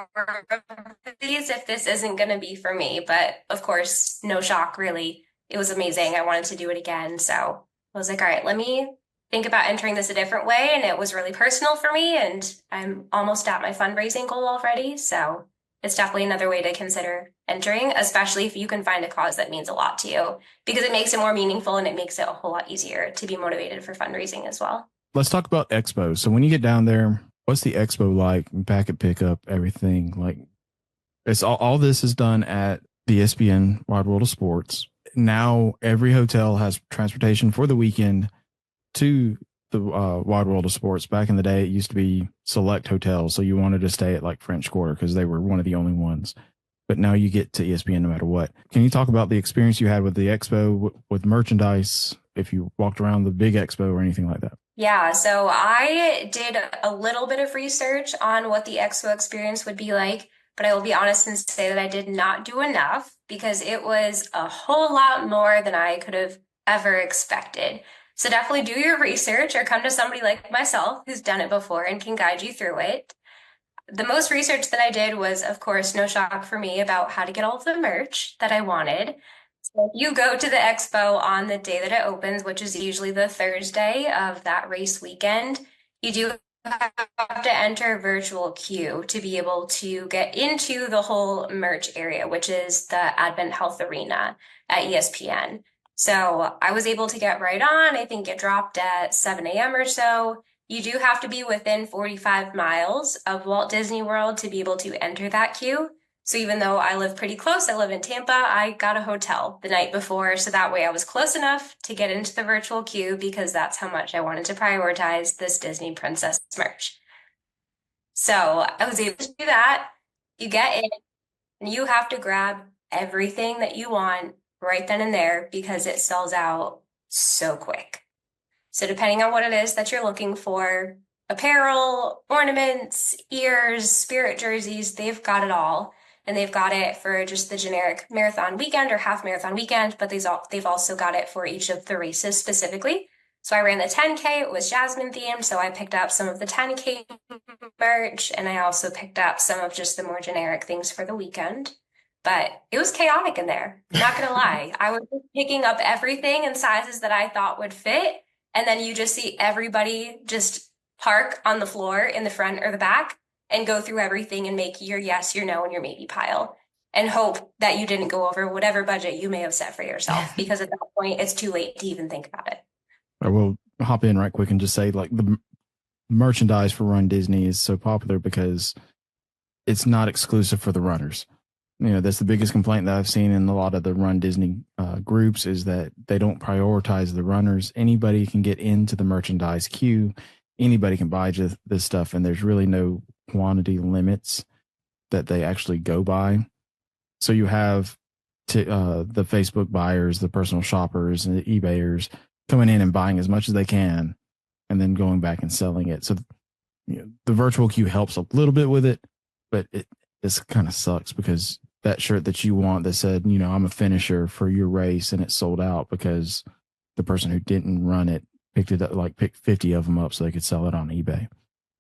of these if this isn't going to be for me. But of course, no shock, really. It was amazing. I wanted to do it again. So I was like, all right, let me think about entering this a different way. And it was really personal for me. And I'm almost at my fundraising goal already. So it's definitely another way to consider entering, especially if you can find a cause that means a lot to you, because it makes it more meaningful and it makes it a whole lot easier to be motivated for fundraising as well. Let's talk about Expo. So when you get down there, what's the Expo like? Packet pickup, everything. Like, it's all this is done at the ESPN Wide World of Sports. Now every hotel has transportation for the weekend to the Wide World of Sports. Back in the day, it used to be select hotels, so you wanted to stay at like French Quarter because they were one of the only ones. But now you get to ESPN no matter what. Can you talk about the experience you had with the Expo, with merchandise, if you walked around the big Expo or anything like that? Yeah, so I did a little bit of research on what the Expo experience would be like, but I will be honest and say that I did not do enough because it was a whole lot more than I could have ever expected. So definitely do your research or come to somebody like myself who's done it before and can guide you through it. The most research that I did was, of course, no shock for me, about how to get all of the merch that I wanted. So if you go to the Expo on the day that it opens, which is usually the Thursday of that race weekend, you do have to enter a virtual queue to be able to get into the whole merch area, which is the Advent Health Arena at ESPN. So I was able to get right on. I think it dropped at 7 a.m. or so. You do have to be within 45 miles of Walt Disney World to be able to enter that queue. So even though I live pretty close, I live in Tampa, I got a hotel the night before. So that way I was close enough to get into the virtual queue because that's how much I wanted to prioritize this Disney Princess merch. So I was able to do that. You get in and you have to grab everything that you want right then and there because it sells out so quick. So depending on what it is that you're looking for, apparel, ornaments, ears, spirit jerseys, they've got it all. And they've got it for just the generic marathon weekend or half marathon weekend, but they've also got it for each of the races specifically. So I ran the 10K, it was Jasmine themed, so I picked up some of the 10K merch, and I also picked up some of just the more generic things for the weekend. But it was chaotic in there, not gonna lie. I was picking up everything in sizes that I thought would fit, and then you just see everybody just park on the floor in the front or the back and go through everything and make your yes, your no, and your maybe pile and hope that you didn't go over whatever budget you may have set for yourself, because at that point, it's too late to even think about it. I will hop in right quick and just say, like, the merchandise for runDisney is so popular because it's not exclusive for the runners. That's the biggest complaint that I've seen in a lot of the Run Disney groups is that they don't prioritize the runners. Anybody can get into the merchandise queue. Anybody can buy just this stuff, and there's really no quantity limits that they actually go by. So you have the Facebook buyers, the personal shoppers, and the eBayers coming in and buying as much as they can, and then going back and selling it. So the virtual queue helps a little bit with it, but this kind of sucks because that shirt that you want that said, I'm a finisher for your race, and it sold out because the person who didn't run it picked 50 of them up so they could sell it on eBay.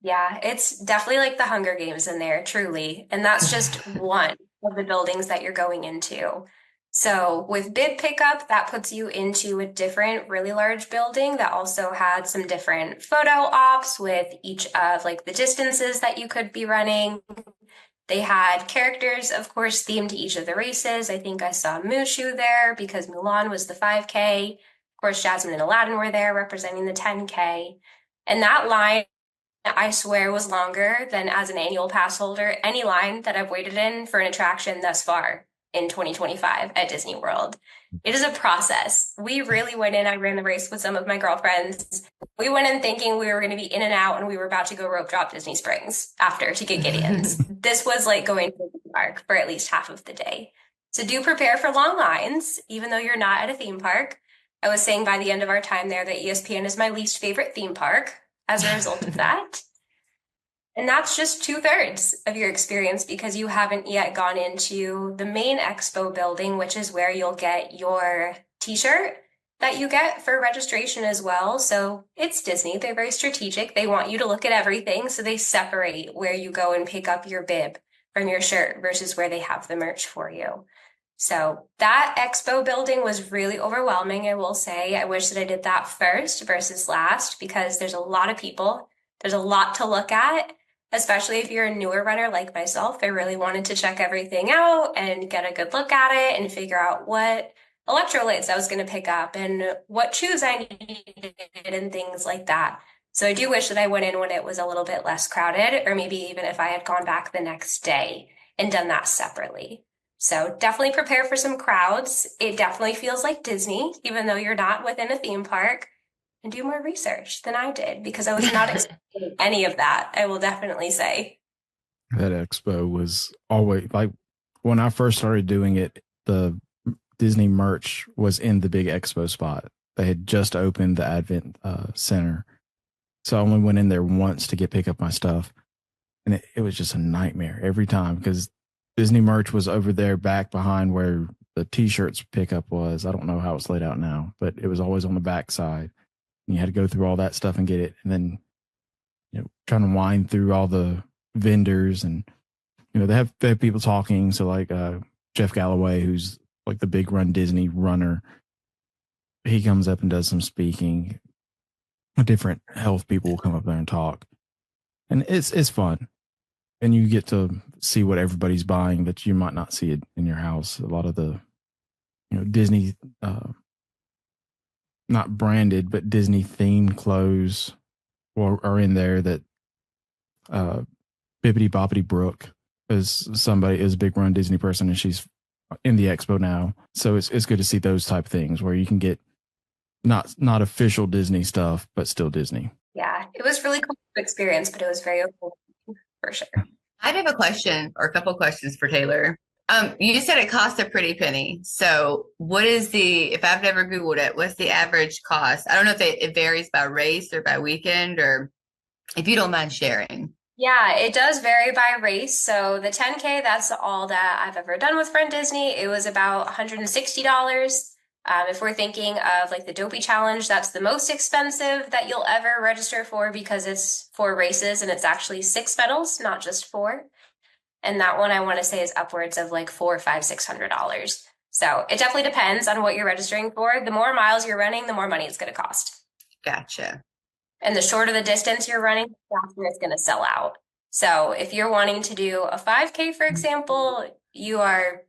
Yeah, it's definitely like the Hunger Games in there, truly. And that's just one of the buildings that you're going into. So with bib pickup, that puts you into a different, really large building that also had some different photo ops with each of like the distances that you could be running. They had characters, of course, themed to each of the races. I think I saw Mushu there because Mulan was the 5K. Of course, Jasmine and Aladdin were there representing the 10K. And that line, I swear, was longer than as an annual pass holder, any line that I've waited in for an attraction thus far in 2025 at Disney World. It is a process. We really went in. I ran the race with some of my girlfriends. We went in thinking we were going to be in and out, and we were about to go rope drop Disney Springs after to get Gideon's. This was like going to the park for at least half of the day. So do prepare for long lines, even though you're not at a theme park. I was saying by the end of our time there that ESPN is my least favorite theme park as a result of that. And that's just 2/3 of your experience because you haven't yet gone into the main expo building, which is where you'll get your t-shirt that you get for registration as well. So it's Disney. They're very strategic. They want you to look at everything. So they separate where you go and pick up your bib from your shirt versus where they have the merch for you. So that expo building was really overwhelming, I will say. I wish that I did that first versus last because there's a lot of people. There's a lot to look at, especially if you're a newer runner like myself. I really wanted to check everything out and get a good look at it and figure out what electrolytes I was going to pick up and what shoes I needed and things like that. So I do wish that I went in when it was a little bit less crowded, or maybe even if I had gone back the next day and done that separately. So definitely prepare for some crowds. It definitely feels like Disney, even though you're not within a theme park. And do more research than I did because I was not expecting any of that, I will definitely say. That expo was always like when I first started doing it, the Disney merch was in the big expo spot. They had just opened the Advent Center. So I only went in there once to pick up my stuff. And it was just a nightmare every time because Disney merch was over there back behind where the t-shirts pickup was. I don't know how it's laid out now, but it was always on the back side. And you had to go through all that stuff and get it. And then, trying to wind through all the vendors and, they have people talking. So like Jeff Galloway, who's like the big Run Disney runner, he comes up and does some speaking. Different health people will come up there and talk. And it's fun. And you get to see what everybody's buying that you might not see it in your house. A lot of the, Disney, not branded, but Disney themed clothes are in there that Bippity Boppity Brooke is a big Run Disney person, and she's in the expo now. So it's good to see those type of things where you can get not official Disney stuff, but still Disney. Yeah, it was really cool experience, but it was very cool for sure. I'd have a question or a couple questions for Taylor. You said it cost a pretty penny. So what is if I've never Googled it, what's the average cost? I don't know if it varies by race or by weekend, or if you don't mind sharing. Yeah, it does vary by race. So the 10K, that's all that I've ever done with Run Disney. It was about $160. If we're thinking of like the Dopey Challenge, that's the most expensive that you'll ever register for because it's 4 races and it's actually 6 medals, not just 4. And that one I want to say is upwards of like $400, $500, $600. So it definitely depends on what you're registering for. The more miles you're running, the more money it's going to cost. Gotcha. And the shorter the distance you're running, the faster it's going to sell out. So if you're wanting to do a 5K, for example, you are,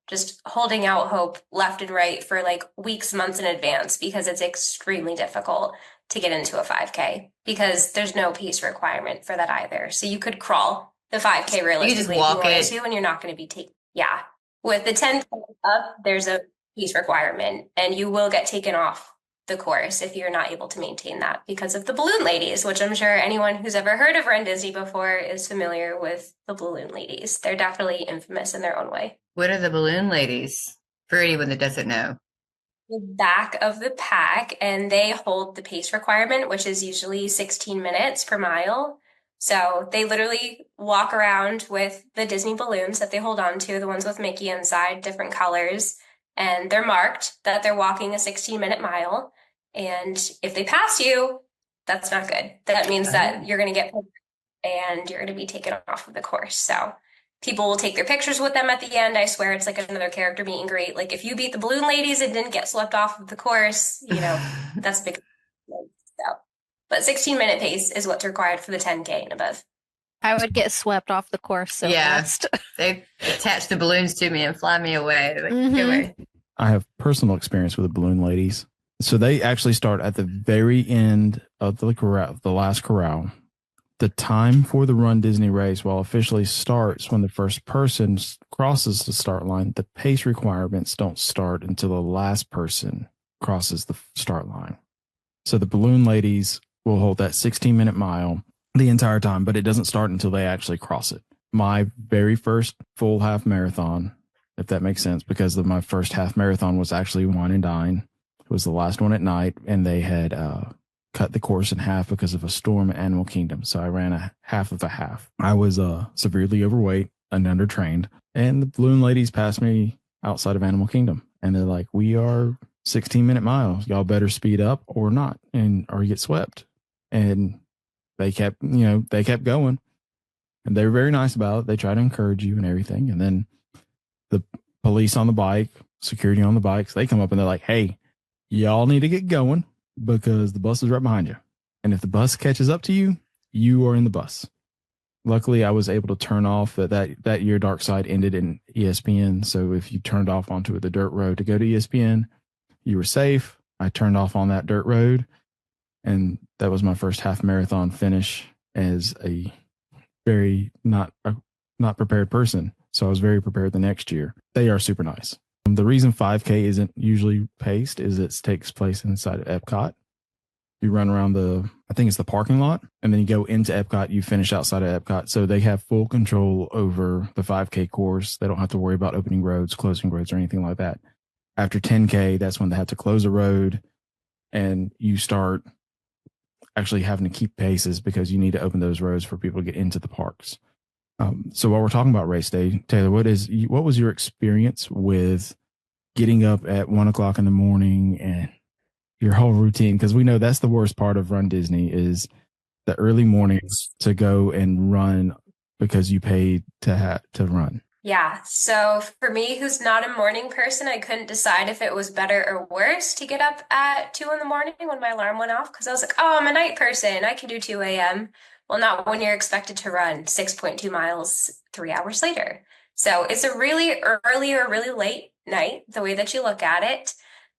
just holding out hope left and right for like weeks, months in advance because it's extremely difficult to get into a 5K because there's no pace requirement for that either. So you could crawl The 5K realistically, walk if you wanted it. to, and you're not going to be taken. Yeah. With the 10K up, there's a pace requirement, and you will get taken off the course if you're not able to maintain that because of the balloon ladies, which I'm sure anyone who's ever heard of runDisney before is familiar with the balloon ladies. They're definitely infamous in their own way. What are the balloon ladies? For anyone that doesn't know. The back of the pack, and they hold the pace requirement, which is usually 16 minutes per mile. So they literally walk around with the Disney balloons that they hold on to, the ones with Mickey inside, different colors, and they're marked that they're walking a 16-minute mile. And if they pass you, that's not good. That means that you're going to get pulled and you're going to be taken off of the course. So people will take their pictures with them at the end. I swear it's like another character meet and greet. Like if you beat the balloon ladies and didn't get swept off of the course, that's a big. So, but 16-minute pace is what's required for the 10K and above. I would get swept off the course so fast. They attach the balloons to me and fly me away. Like, go away. I have personal experience with the balloon ladies. So they actually start at the very end of the corral, the last corral. The time for the runDisney race, while officially starts when the first person crosses the start line, the pace requirements don't start until the last person crosses the start line. So the balloon ladies will hold that 16-minute mile the entire time, but it doesn't start until they actually cross it. My very first full half marathon, if that makes sense, because my first half marathon was actually wine and dine. It was the last one at night, and they had cut the course in half because of a storm at Animal Kingdom. So I ran a half of a half. I was severely overweight and undertrained, and the balloon ladies passed me outside of Animal Kingdom, and they're like, "We are 16-minute miles. Y'all better speed up or not, or you get swept." And they kept going, and they were very nice about it. They try to encourage you and everything. And then the police on the bike, security on the bikes, they come up and they're like, "Hey, y'all need to get going because the bus is right behind you. And if the bus catches up to you, you are in the bus." Luckily, I was able to turn off that year. Dark Side ended in ESPN. So if you turned off onto the dirt road to go to ESPN, you were safe. I turned off on that dirt road, and that was my first half marathon finish as a very not prepared person. So I was very prepared the next year. They are super nice. The reason 5K isn't usually paced is it takes place inside of Epcot. You run around I think it's the parking lot, and then you go into Epcot, you finish outside of Epcot. So they have full control over the 5K course. They don't have to worry about opening roads, closing roads, or anything like that. After 10K, that's when they have to close a road, and you start actually having to keep paces because you need to open those roads for people to get into the parks. So while we're talking about race day, Taylor, what was your experience with getting up at 1:00 in the morning and your whole routine? Because we know that's the worst part of runDisney is the early mornings to go and run because you paid to run. Yeah. So for me, who's not a morning person, I couldn't decide if it was better or worse to get up at 2 in the morning when my alarm went off. Because I was like, oh, I'm a night person. I can do 2 a.m. Well, not when you're expected to run 6.2 miles 3 hours later. So it's a really early or really late night, the way that you look at it.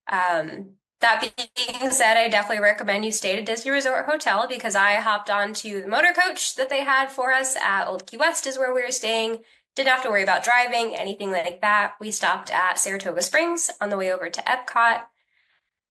That being said, I definitely recommend you stay at a Disney Resort hotel because I hopped onto the motor coach that they had for us at Old Key West is where we were staying. Didn't have to worry about driving, anything like that. We stopped at Saratoga Springs on the way over to Epcot.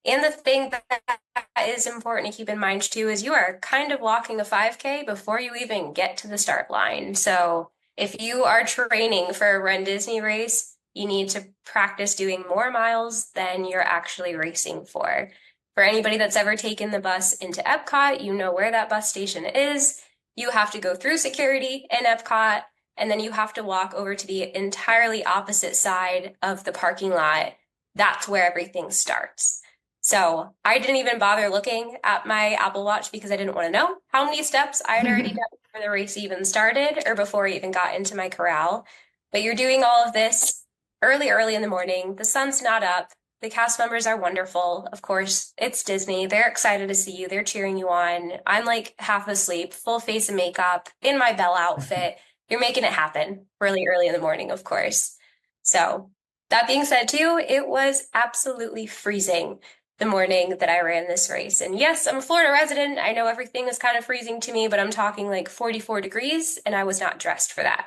And the thing that is important to keep in mind too is you are kind of walking a 5K before you even get to the start line. So if you are training for a runDisney race, you need to practice doing more miles than you're actually racing for. For anybody that's ever taken the bus into Epcot, you know where that bus station is. You have to go through security in Epcot, and then you have to walk over to the entirely opposite side of the parking lot. That's where everything starts. So I didn't even bother looking at my Apple Watch because I didn't want to know how many steps I had already done before the race even started or before I even got into my corral. But you're doing all of this early in the morning. The sun's not up. The cast members are wonderful. Of course, it's Disney. They're excited to see you. They're cheering you on. I'm like half asleep, full face of makeup, in my Belle outfit. You're making it happen really early in the morning, of course. So that being said, too, it was absolutely freezing. the morning that I ran this race. And yes, I'm a Florida resident. I know everything is kind of freezing to me, but I'm talking like 44 degrees, and I was not dressed for that.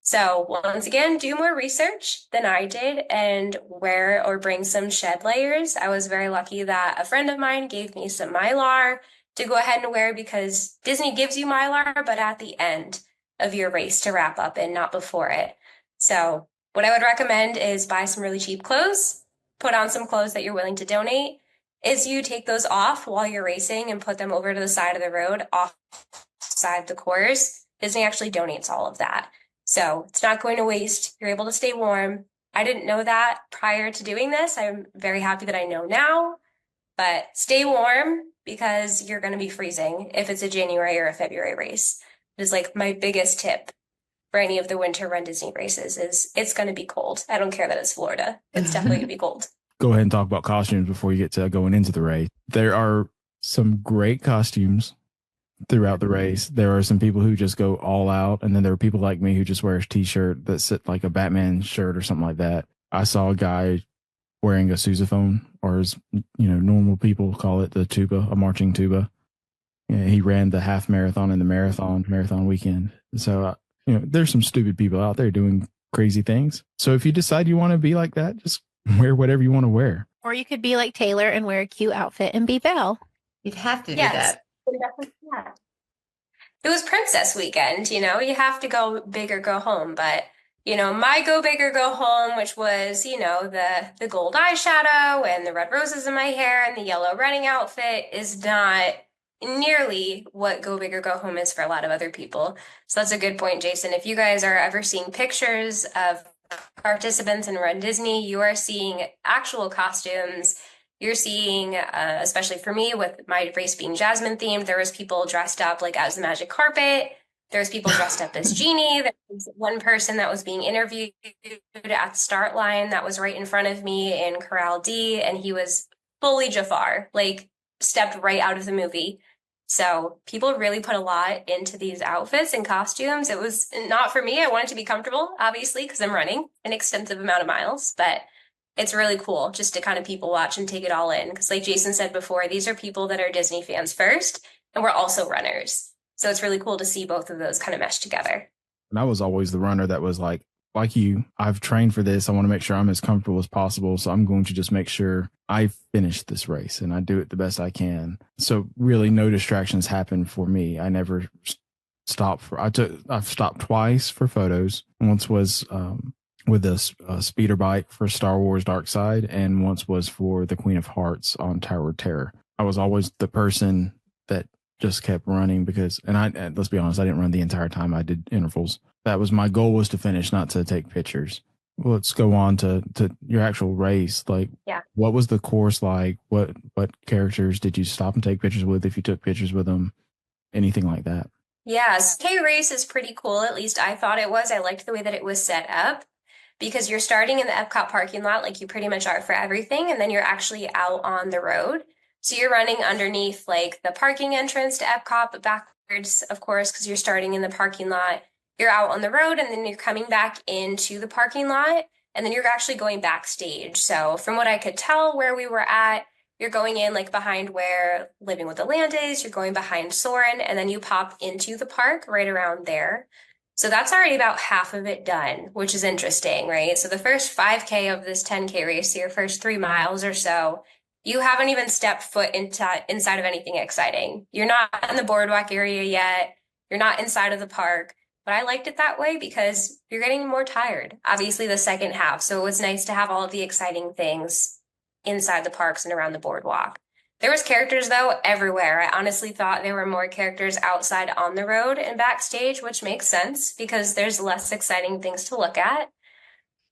So once again, do more research than I did and wear or bring some shed layers. I was very lucky that a friend of mine gave me some Mylar to go ahead and wear, because Disney gives you Mylar, but at the end of your race to wrap up in, not before it. So what I would recommend is buy some really cheap clothes, put on some clothes that you're willing to donate. Is you take those off while you're racing and put them over to the side of the road, off side the course. Disney actually donates all of that. So it's not going to waste. You're able to stay warm. I didn't know that prior to doing this. I'm very happy that I know now. But stay warm, because you're going to be freezing if it's a January or a February race. It is like my biggest tip for any of the winter Run Disney races is it's going to be cold. I don't care that it's Florida. It's definitely going to be cold. Go ahead and talk about costumes before you get to going into the race. There are some great costumes throughout the race. There are some people who just go all out, and then there are people like me who just wear a t-shirt that's like a Batman shirt or something like that. I saw a guy wearing a sousaphone, or as normal people call it, the tuba, a marching tuba. Yeah, he ran the half marathon and the marathon weekend. So there's some stupid people out there doing crazy things. So if you decide you want to be like that, just wear whatever you want to wear. Or you could be like Taylor and wear a cute outfit and be Belle. You'd have to do that. It was Princess Weekend, you have to go big or go home. But, my go big or go home, which was, the gold eyeshadow and the red roses in my hair and the yellow running outfit, is not nearly what go big or go home is for a lot of other people. So that's a good point, Jason. If you guys are ever seeing pictures of participants in Run Disney, you are seeing actual costumes. You're seeing, especially for me, with my race being Jasmine themed, there was people dressed up like as the magic carpet. There was people dressed up as Genie. There was one person that was being interviewed at the start line that was right in front of me in Corral D, and he was fully Jafar, like stepped right out of the movie. So people really put a lot into these outfits and costumes. It was not for me. I wanted to be comfortable, obviously, because I'm running an extensive amount of miles, but it's really cool just to kind of people watch and take it all in. Because like Jason said before, these are people that are Disney fans first, and we're also runners. So it's really cool to see both of those kind of mesh together. And I was always the runner that was like you, I've trained for this. I want to make sure I'm as comfortable as possible. So I'm going to just make sure I finish this race and I do it the best I can. So really no distractions happen for me. I never stopped I've stopped twice for photos. Once was with a speeder bike for Star Wars Dark Side, and once was for the Queen of Hearts on Tower of Terror. I was always the person that just kept running and let's be honest, I didn't run the entire time. I did intervals. That was my goal, was to finish, not to take pictures. Well, let's go on to your actual race. Like, yeah. What was the course like? What characters did you stop and take pictures with, if you took pictures with them? Anything like that? Yeah, K-Race is pretty cool. At least I thought it was. I liked the way that it was set up, because you're starting in the Epcot parking lot like you pretty much are for everything, and then you're actually out on the road. So you're running underneath like the parking entrance to Epcot, but backwards, of course, because you're starting in the parking lot. You're out on the road, and then you're coming back into the parking lot, and then you're actually going backstage. So from what I could tell where we were at, you're going in like behind where Living with the Land is, you're going behind Soarin', and then you pop into the park right around there. So that's already about half of it done, which is interesting, right? So the first 5K of this 10K race, your first 3 miles or so, you haven't even stepped foot inside of anything exciting. You're not in the boardwalk area yet. You're not inside of the park. But I liked it that way because you're getting more tired, obviously, the second half. So it was nice to have all of the exciting things inside the parks and around the boardwalk. There was characters, though, everywhere. I honestly thought there were more characters outside on the road and backstage, which makes sense because there's less exciting things to look at.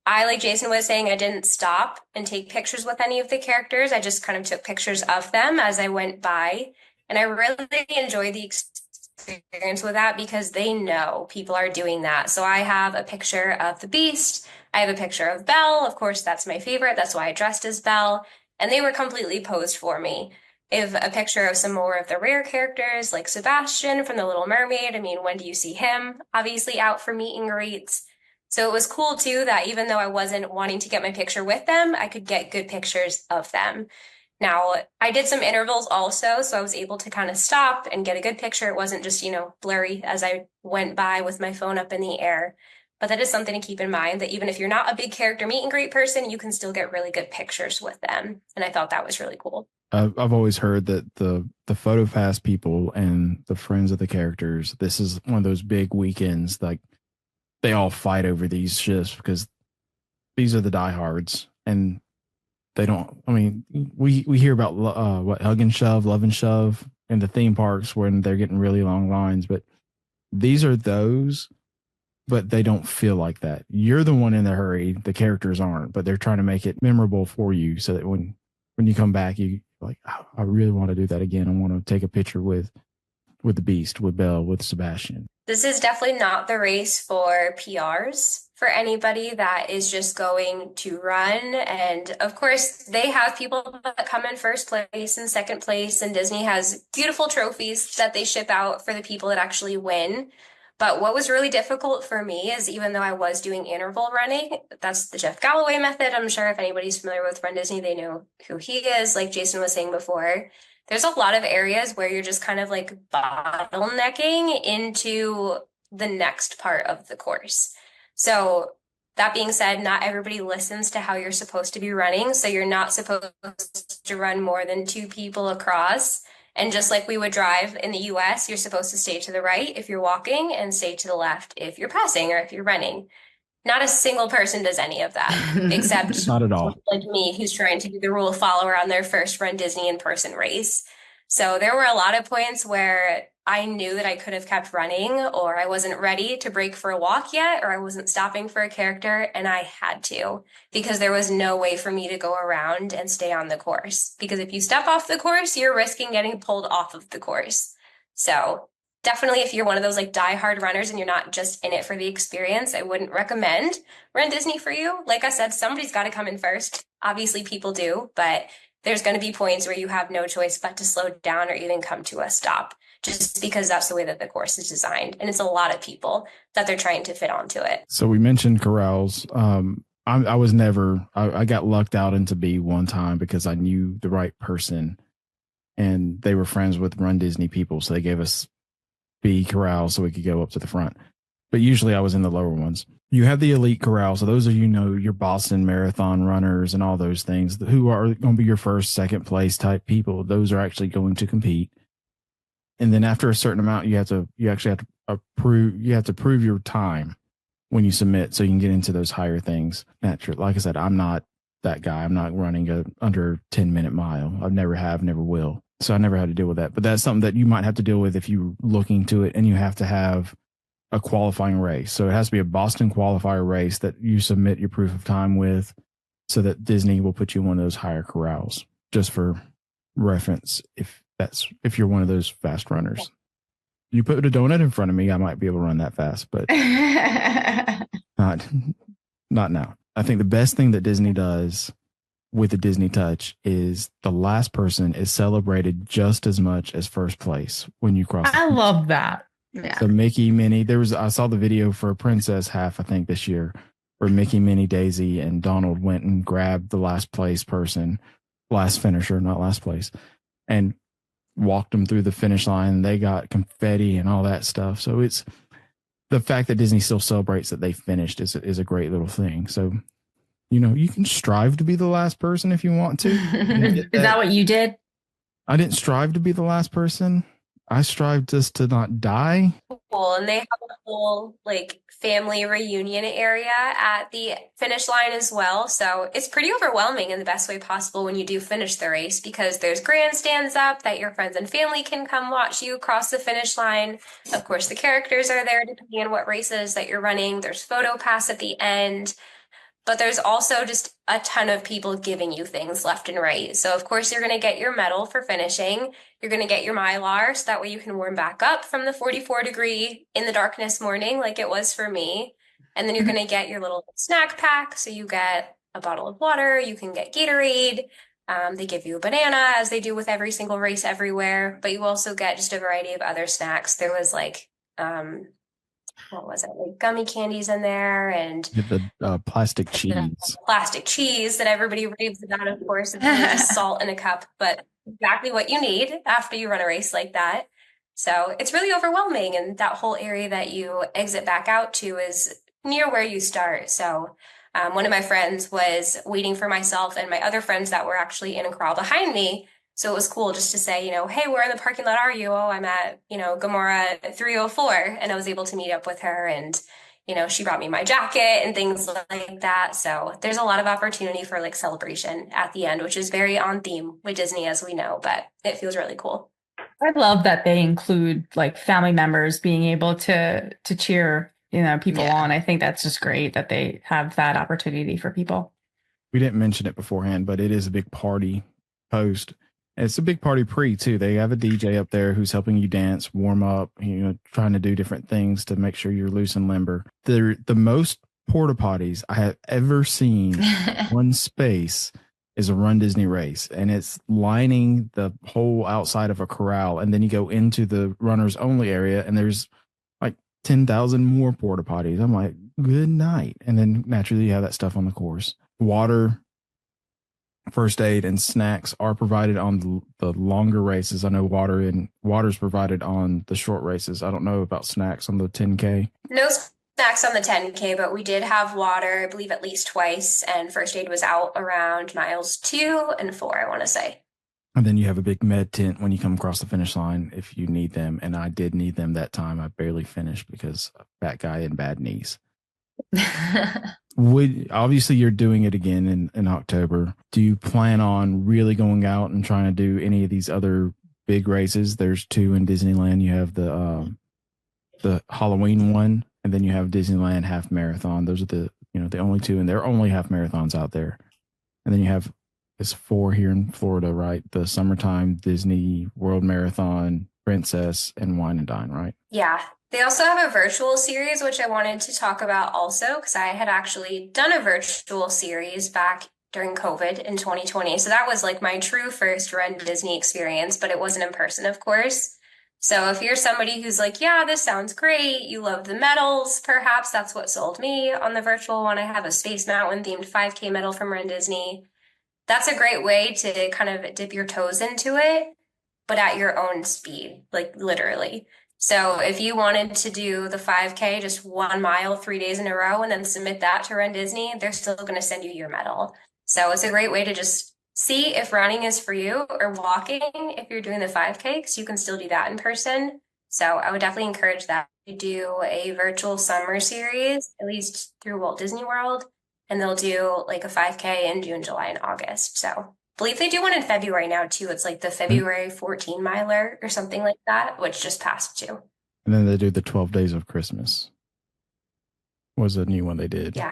I, like Jason was saying, I didn't stop and take pictures with any of the characters. I just kind of took pictures of them as I went by. And I really enjoyed the experience with that because they know people are doing that. So I have a picture of the Beast. I have a picture of Belle. Of course, that's my favorite. That's why I dressed as Belle. And they were completely posed for me. I have a picture of some more of the rare characters like Sebastian from The Little Mermaid. I mean, when do you see him? Obviously out for meet and greets. So it was cool, too, that even though I wasn't wanting to get my picture with them, I could get good pictures of them. Now, I did some intervals also, so I was able to kind of stop and get a good picture. It wasn't just, blurry as I went by with my phone up in the air. But that is something to keep in mind, that even if you're not a big character meet and greet person, you can still get really good pictures with them. And I thought that was really cool. I've always heard that the photo pass people and the friends of the characters, this is one of those big weekends. Like, they all fight over these shifts because these are the diehards, and they don't. I mean, we hear about what hug and shove, love and shove in the theme parks when they're getting really long lines, but these are those. But they don't feel like that. You're the one in the hurry. The characters aren't, but they're trying to make it memorable for you, so that when you come back, you like, oh, I really want to do that again. I want to take a picture with the Beast, with Belle, with Sebastian. This is definitely not the race for PRs, for anybody that is just going to run. And of course, they have people that come in first place and second place, and Disney has beautiful trophies that they ship out for the people that actually win. But what was really difficult for me is, even though I was doing interval running, that's the Jeff Galloway method. I'm sure if anybody's familiar with Run Disney, they know who he is, like Jason was saying before. There's a lot of areas where you're just kind of like bottlenecking into the next part of the course. So that being said, not everybody listens to how you're supposed to be running. So you're not supposed to run more than 2 people across. And just like we would drive in the US, you're supposed to stay to the right if you're walking and stay to the left if you're passing or if you're running. Not a single person does any of that, except Not at all. like me, who's trying to be the rule follower on their first Run Disney in-person race. So there were a lot of points where I knew that I could have kept running, or I wasn't ready to break for a walk yet, or I wasn't stopping for a character, and I had to, because there was no way for me to go around and stay on the course. Because if you step off the course, you're risking getting pulled off of the course. So definitely, if you're one of those like diehard runners and you're not just in it for the experience, I wouldn't recommend Run Disney for you. Like I said, somebody's got to come in first. Obviously, people do, but there's going to be points where you have no choice but to slow down or even come to a stop, just because that's the way that the course is designed. And it's a lot of people that they're trying to fit onto it. So we mentioned corrals. I was never, I got lucked out into B one time because I knew the right person, and they were friends with Run Disney people. So they gave us B corral so we could go up to the front. But usually I was in the lower ones. You have the elite corral. So those of your Boston Marathon runners and all those things who are going to be your first, second place type people. Those are actually going to compete. And then after a certain amount, you actually have to prove your time when you submit, so you can get into those higher things. Naturally, like I said, I'm not that guy. I'm not running a under 10-minute mile. I've never have, never will. So I never had to deal with that. But that's something that you might have to deal with if you're looking to it, and you have to have a qualifying race. So it has to be a Boston qualifier race that you submit your proof of time with, so that Disney will put you in one of those higher corrals. Just for reference, if you're one of those fast runners. You put a donut in front of me, I might be able to run that fast, but not now. I think the best thing that Disney does with the Disney Touch is the last person is celebrated just as much as first place when you cross. I love that. Yeah. So Mickey, Minnie, I saw the video for Princess Half, I think this year, where Mickey, Minnie, Daisy, and Donald went and grabbed the last place person, last finisher, not last place, and walked them through the finish line. They got confetti and all that stuff. So it's the fact that Disney still celebrates that they finished is a great little thing. So, you can strive to be the last person if you want to. Is that what you did? I didn't strive to be the last person. I strive just to not die. Cool. And they have a whole family reunion area at the finish line as well. So it's pretty overwhelming in the best way possible when you do finish the race, because there's grandstands up that your friends and family can come watch you cross the finish line. Of course, the characters are there depending on what races that you're running. There's photo pass at the end. But there's also just a ton of people giving you things left and right. So, of course, you're going to get your medal for finishing. You're going to get your Mylar, so that way you can warm back up from the 44-degree in the darkness morning like it was for me. And then you're going to get your little snack pack. So you get a bottle of water. You can get Gatorade. They give you a banana, as they do with every single race everywhere. But you also get just a variety of other snacks. There was what was it, like gummy candies in there, and Get the plastic cheese. plastic cheese that everybody raves about. Of course, it's really just salt in a cup, but exactly what you need after you run a race like that. So it's really overwhelming, and that whole area that you exit back out to is near where you start. So one of my friends was waiting for myself and my other friends that were actually in a crowd behind me. So it was cool just to say, hey, where in the parking lot are you? Oh, I'm at, Gamora 304. And I was able to meet up with her, and, she brought me my jacket and things like that. So there's a lot of opportunity for like celebration at the end, which is very on theme with Disney, as we know, but it feels really cool. I love that they include like family members being able to cheer, people on. I think that's just great that they have that opportunity for people. We didn't mention it beforehand, but it is a big party post. It's a big party pre too. They have a DJ up there who's helping you dance, warm up, trying to do different things to make sure you're loose and limber. They're the most porta potties I have ever seen one space is a Run Disney race, and it's lining the whole outside of a corral. And then you go into the runners only area, and there's like 10,000 more porta potties. I'm like, good night. And then naturally you have that stuff on the course. Water, first aid, and snacks are provided on the longer races. I know water's provided on the short races. I don't know about snacks on the 10K. No snacks on the 10K, but we did have water, I believe, at least twice, and first aid was out around miles 2 and 4, I want to say. And then you have a big med tent when you come across the finish line if you need them. And I did need them that time. I barely finished because of fat guy and bad knees. Obviously you're doing it again in October. Do you plan on really going out and trying to do any of these other big races? There's 2 in Disneyland. You have the Halloween one, and then you have Disneyland half marathon. Those are the only 2, and they're only half marathons out there. And then you have 4 here in Florida, right? The summertime Disney World Marathon, Princess, and Wine and Dine, right? Yeah. They also have a virtual series, which I wanted to talk about also, because I had actually done a virtual series back during COVID in 2020. So that was like my true first Run Disney experience, but it wasn't in person, of course. So if you're somebody who's like, yeah, this sounds great, you love the medals, perhaps that's what sold me on the virtual one. I have a Space Mountain themed 5K medal from Run Disney. That's a great way to kind of dip your toes into it, but at your own speed, like literally. So if you wanted to do the 5K, just 1 mile, 3 days in a row, and then submit that to Run Disney, they're still going to send you your medal. So it's a great way to just see if running is for you, or walking if you're doing the 5K, because you can still do that in person. So I would definitely encourage that. You do a virtual summer series, at least through Walt Disney World, and they'll do like a 5K in June, July, and August. So I believe they do one in February now too. It's like the February 14 miler or something like that, which just passed too. And then they do the 12 Days of Christmas. Was a new one they did. Yeah.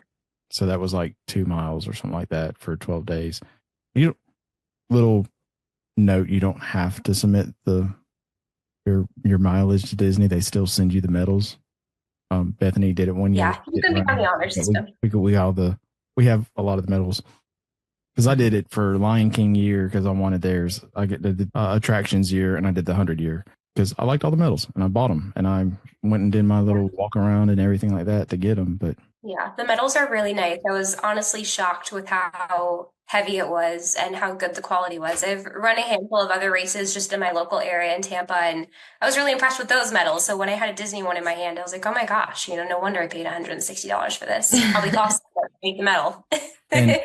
So that was like 2 miles or something like that for 12 days. Little note, you don't have to submit your mileage to Disney. They still send you the medals. Bethany did it one year. Yeah, you can be on the honor system. We have a lot of the medals. Because I did it for Lion King year because I wanted theirs. I get the attractions year, and I did the 100 year because I liked all the medals, and I bought them, and I went and did my little walk around and everything like that to get them. But yeah, the medals are really nice. I was honestly shocked with how heavy it was and how good the quality was. I've run a handful of other races just in my local area in Tampa, and I was really impressed with those medals. So when I had a Disney one in my hand, I was like, oh my gosh, no wonder I paid $160 for this. Probably cost to make the medal. And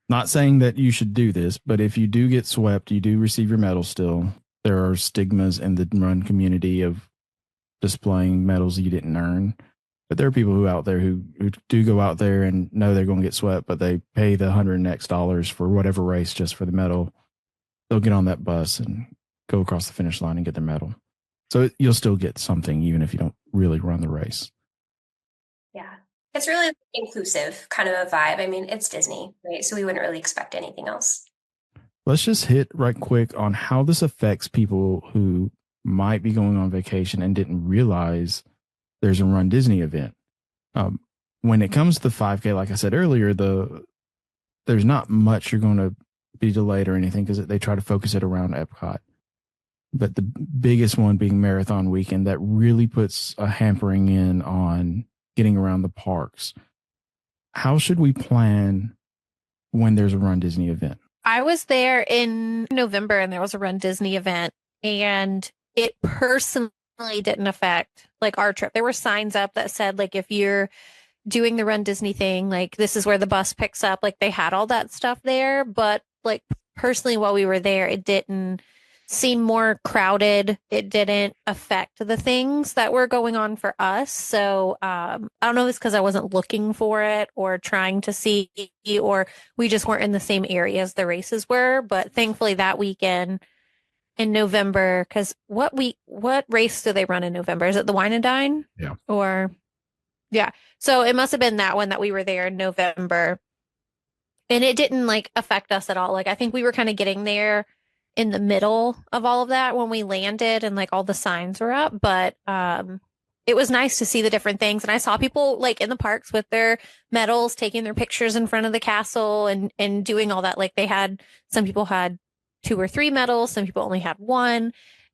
not saying that you should do this, but if you do get swept, you do receive your medal still. There are stigmas in the run community of displaying medals you didn't earn. But there are people who do go out there and know they're going to get swept, but they pay the $100 for whatever race just for the medal. They'll get on that bus and go across the finish line and get their medal. So you'll still get something even if you don't really run the race. Yeah. It's really inclusive kind of a vibe. I mean, it's Disney, right? So we wouldn't really expect anything else. Let's just hit right quick on how this affects people who might be going on vacation and didn't realize there's a Run Disney event. When it comes to the 5K, like I said earlier, there's not much you're going to be delayed or anything because they try to focus it around Epcot. but the biggest one being marathon weekend that really puts a hampering in on getting around the parks. How should we plan when there's a Run Disney event? I was there in November and there was a Run Disney event, and it personally didn't affect like our trip. There were signs up that said like if you're doing the Run Disney thing, like this is where the bus picks up. Like they had all that stuff there, but like personally while we were there, it didn't seem more crowded. It didn't affect the things that were going on for us. So I don't know if it's because I wasn't looking for it or trying to see, or we just weren't in the same area as the races were. But thankfully that weekend in November, because what race do they run in November? Is it the Wine and Dine? Yeah. Or yeah. So it must have been that one that we were there in November. And it didn't like affect us at all. Like I think we were kind of getting there in the middle of all of that when we landed and like all the signs were up. But it was nice to see the different things. And I saw people like in the parks with their medals, taking their pictures in front of the castle and doing all that. Like some people had 2 or 3 medals, some people only had 1.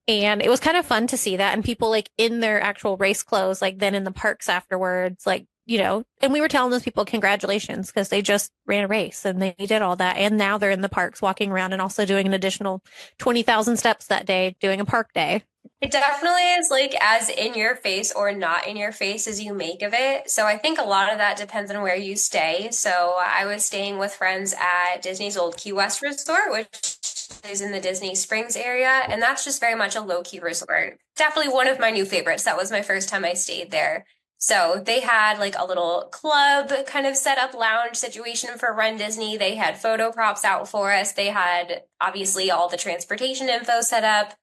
And it was kind of fun to see that. And people like in their actual race clothes, like then in the parks afterwards, like, and we were telling those people congratulations because they just ran a race and they did all that. And now they're in the parks walking around and also doing an additional 20,000 steps that day, doing a park day. It definitely is like as in your face or not in your face as you make of it. So I think a lot of that depends on where you stay. So I was staying with friends at Disney's Old Key West Resort, which is in the Disney Springs area. And that's just very much a low-key resort. Definitely one of my new favorites. That was my first time I stayed there. So they had like a little club kind of set up lounge situation for Run Disney. They had photo props out for us. They had obviously all the transportation info set up.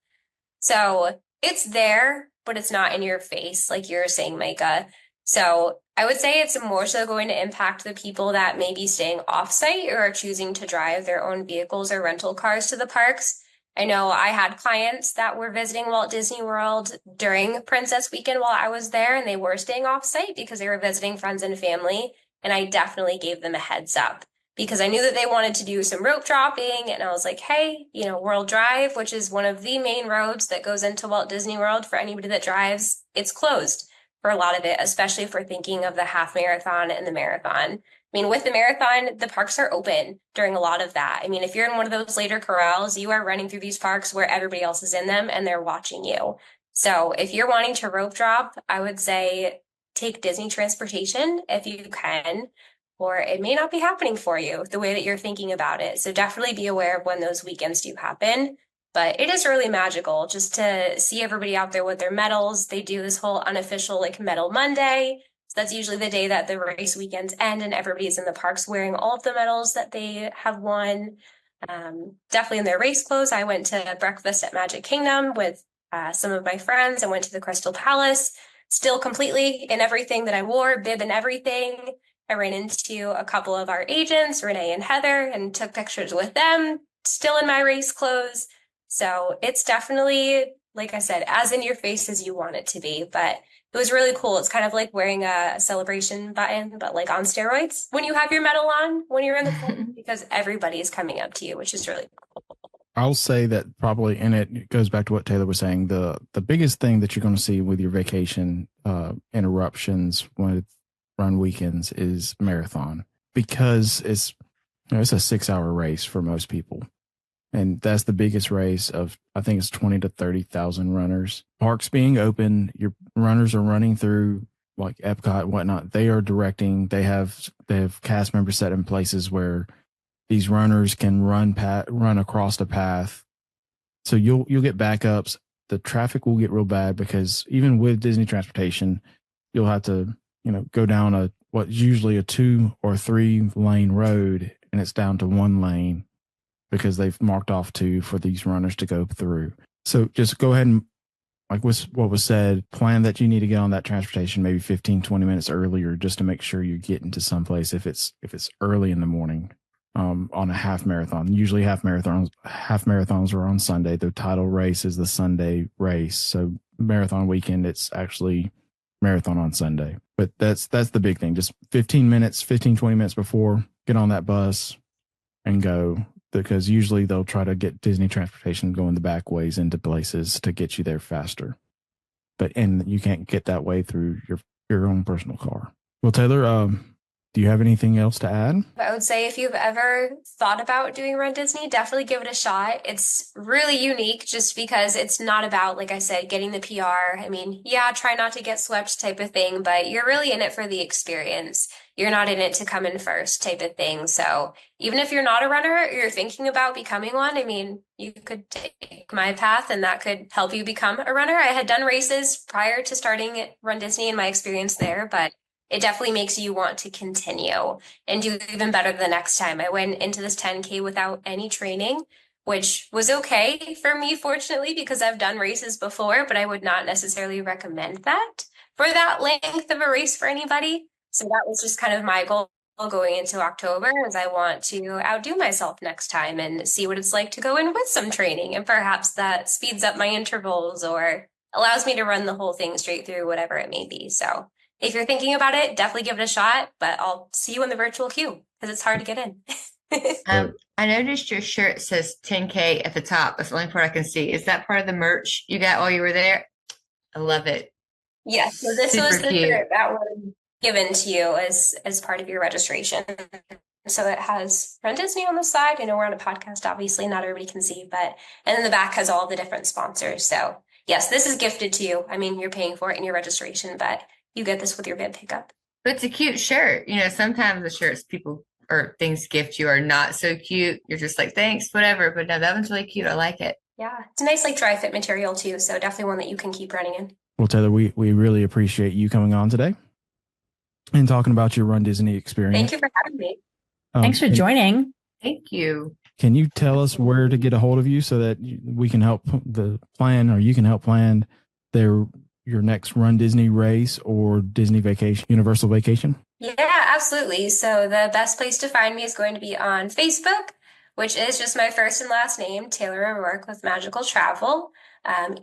So it's there, but it's not in your face, like you're saying, Micah. So I would say it's more so going to impact the people that may be staying off-site or are choosing to drive their own vehicles or rental cars to the parks. I know I had clients that were visiting Walt Disney World during Princess Weekend while I was there, and they were staying off-site because they were visiting friends and family, and I definitely gave them a heads up because I knew that they wanted to do some rope dropping, and I was like, hey, World Drive, which is one of the main roads that goes into Walt Disney World for anybody that drives, it's closed for a lot of it, especially if we're thinking of the half marathon and the marathon. I mean, with the marathon, the parks are open during a lot of that. I mean, if you're in one of those later corrals, you are running through these parks where everybody else is in them and they're watching you. So if you're wanting to rope drop, I would say take Disney transportation if you can, or it may not be happening for you the way that you're thinking about it. So definitely be aware of when those weekends do happen. But it is really magical just to see everybody out there with their medals. They do this whole unofficial like Medal Monday. So that's usually the day that the race weekends end and everybody's in the parks wearing all of the medals that they have won. Definitely in their race clothes. I went to breakfast at Magic Kingdom with some of my friends. I went to the Crystal Palace, still completely in everything that I wore, bib and everything. I ran into a couple of our agents, Renee and Heather, and took pictures with them, still in my race clothes. So it's definitely, like I said, as in your face as you want it to be. But it was really cool. It's kind of like wearing a celebration button, but like on steroids when you have your medal on when you're in the pool, because everybody is coming up to you, which is really cool. I'll say that probably, and it goes back to what Taylor was saying, the biggest thing that you're going to see with your vacation interruptions with run weekends is marathon, because it's a 6-hour race for most people. And that's the biggest race of, I think it's 20 to 30,000 runners. Parks being open, your runners are running through like Epcot and whatnot. They are directing. They have cast members set in places where these runners can run across the path. So you'll get backups. The traffic will get real bad because even with Disney transportation, you'll have to go down what's usually a 2 or 3 lane road, and it's down to 1 lane, because they've marked off 2 for these runners to go through. So just go ahead and, like what was said, plan that you need to get on that transportation maybe 15, 20 minutes earlier just to make sure you're getting to someplace if it's early in the morning on a half marathon. Usually half marathons are on Sunday. The title race is the Sunday race. So marathon weekend, it's actually marathon on Sunday. But that's the big thing. Just 15, 20 minutes before, get on that bus and go. because usually they'll try to get Disney transportation going the back ways into places to get you there faster. And you can't get that way through your own personal car. Well, Taylor, do you have anything else to add? I would say if you've ever thought about doing Run Disney, definitely give it a shot. It's really unique just because it's not about, like I said, getting the PR. I mean, yeah, try not to get swept type of thing, but you're really in it for the experience. You're not in it to come in first type of thing. So even if you're not a runner or you're thinking about becoming one, I mean, you could take my path and that could help you become a runner. I had done races prior to starting Run Disney and my experience there, but it definitely makes you want to continue and do even better the next time. I went into this 10K without any training, which was okay for me, fortunately, because I've done races before, but I would not necessarily recommend that for that length of a race for anybody. So that was just kind of my goal going into October, is I want to outdo myself next time and see what it's like to go in with some training. And perhaps that speeds up my intervals or allows me to run the whole thing straight through, whatever it may be. So if you're thinking about it, definitely give it a shot, but I'll see you in the virtual queue because it's hard to get in. I noticed your shirt says 10K at the top. That's the only part I can see. Is that part of the merch you got while you were there? I love it. Yes, so this Super was the cute. shirt that was given to you as part of your registration. So it has Run Disney on the side. I know we're on a podcast, obviously, not everybody can see, but and then the back has all the different sponsors. So yes, this is gifted to you. I mean, you're paying for it in your registration, but you get this with your bib pickup. But it's a cute shirt. You know, sometimes the shirts people or things gift you are not so cute. You're just like, thanks, whatever. But no, that one's really cute. I like it. Yeah, it's a nice like dry fit material too. So definitely one that you can keep running in. Well, Taylor, we really appreciate you coming on today and talking about your Run Disney experience. Thank you for having me. Thanks for joining. Thank you. Can you tell us where to get a hold of you so that we can help the plan, or you can help plan your next Run Disney race or Disney vacation, Universal vacation? Yeah, absolutely. So the best place to find me is going to be on Facebook, which is just my first and last name, Taylor O'Rourke with Magical Travel.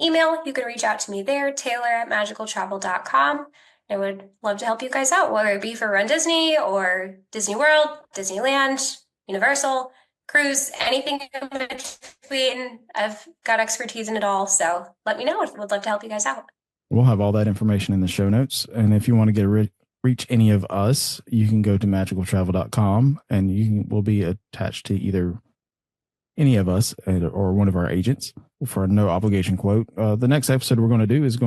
Email, you can reach out to me there, taylor@magicaltravel.com. I would love to help you guys out, whether it be for Run Disney or Disney World, Disneyland, Universal, cruise, anything in between. I've got expertise in it all, so let me know. I would love to help you guys out. We'll have all that information in the show notes. And if you want to reach any of us, you can go to magicaltravel.com and we'll be attached to either any of us or one of our agents for a no obligation quote. The next episode we're going to do is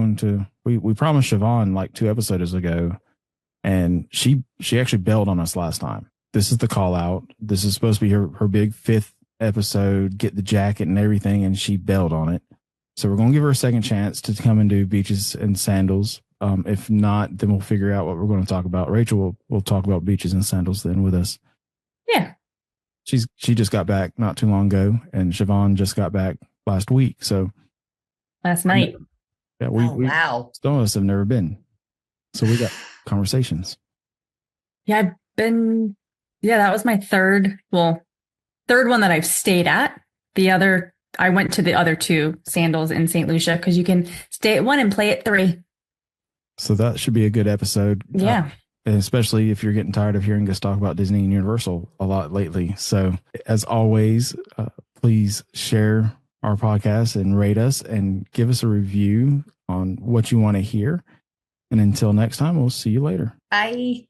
we promised Siobhan like 2 episodes ago, and she actually bailed on us last time. This is the call out. This is supposed to be her big 5th episode, get the jacket and everything, and she bailed on it. So we're going to give her a second chance to come and do beaches and sandals. If not, then we'll figure out what we're going to talk about. Rachel will talk about beaches and sandals then with us. Yeah. She just got back not too long ago, and Siobhan just got back last week. So last night. Yeah, wow. Some of us have never been. So we got conversations. Yeah, that was my third one that I've stayed at. I went to the other 2 sandals in St. Lucia because you can stay at 1 and play at 3. So that should be a good episode. Yeah. Especially if you're getting tired of hearing us talk about Disney and Universal a lot lately. So as always, please share our podcast and rate us and give us a review on what you want to hear. And until next time, we'll see you later. Bye.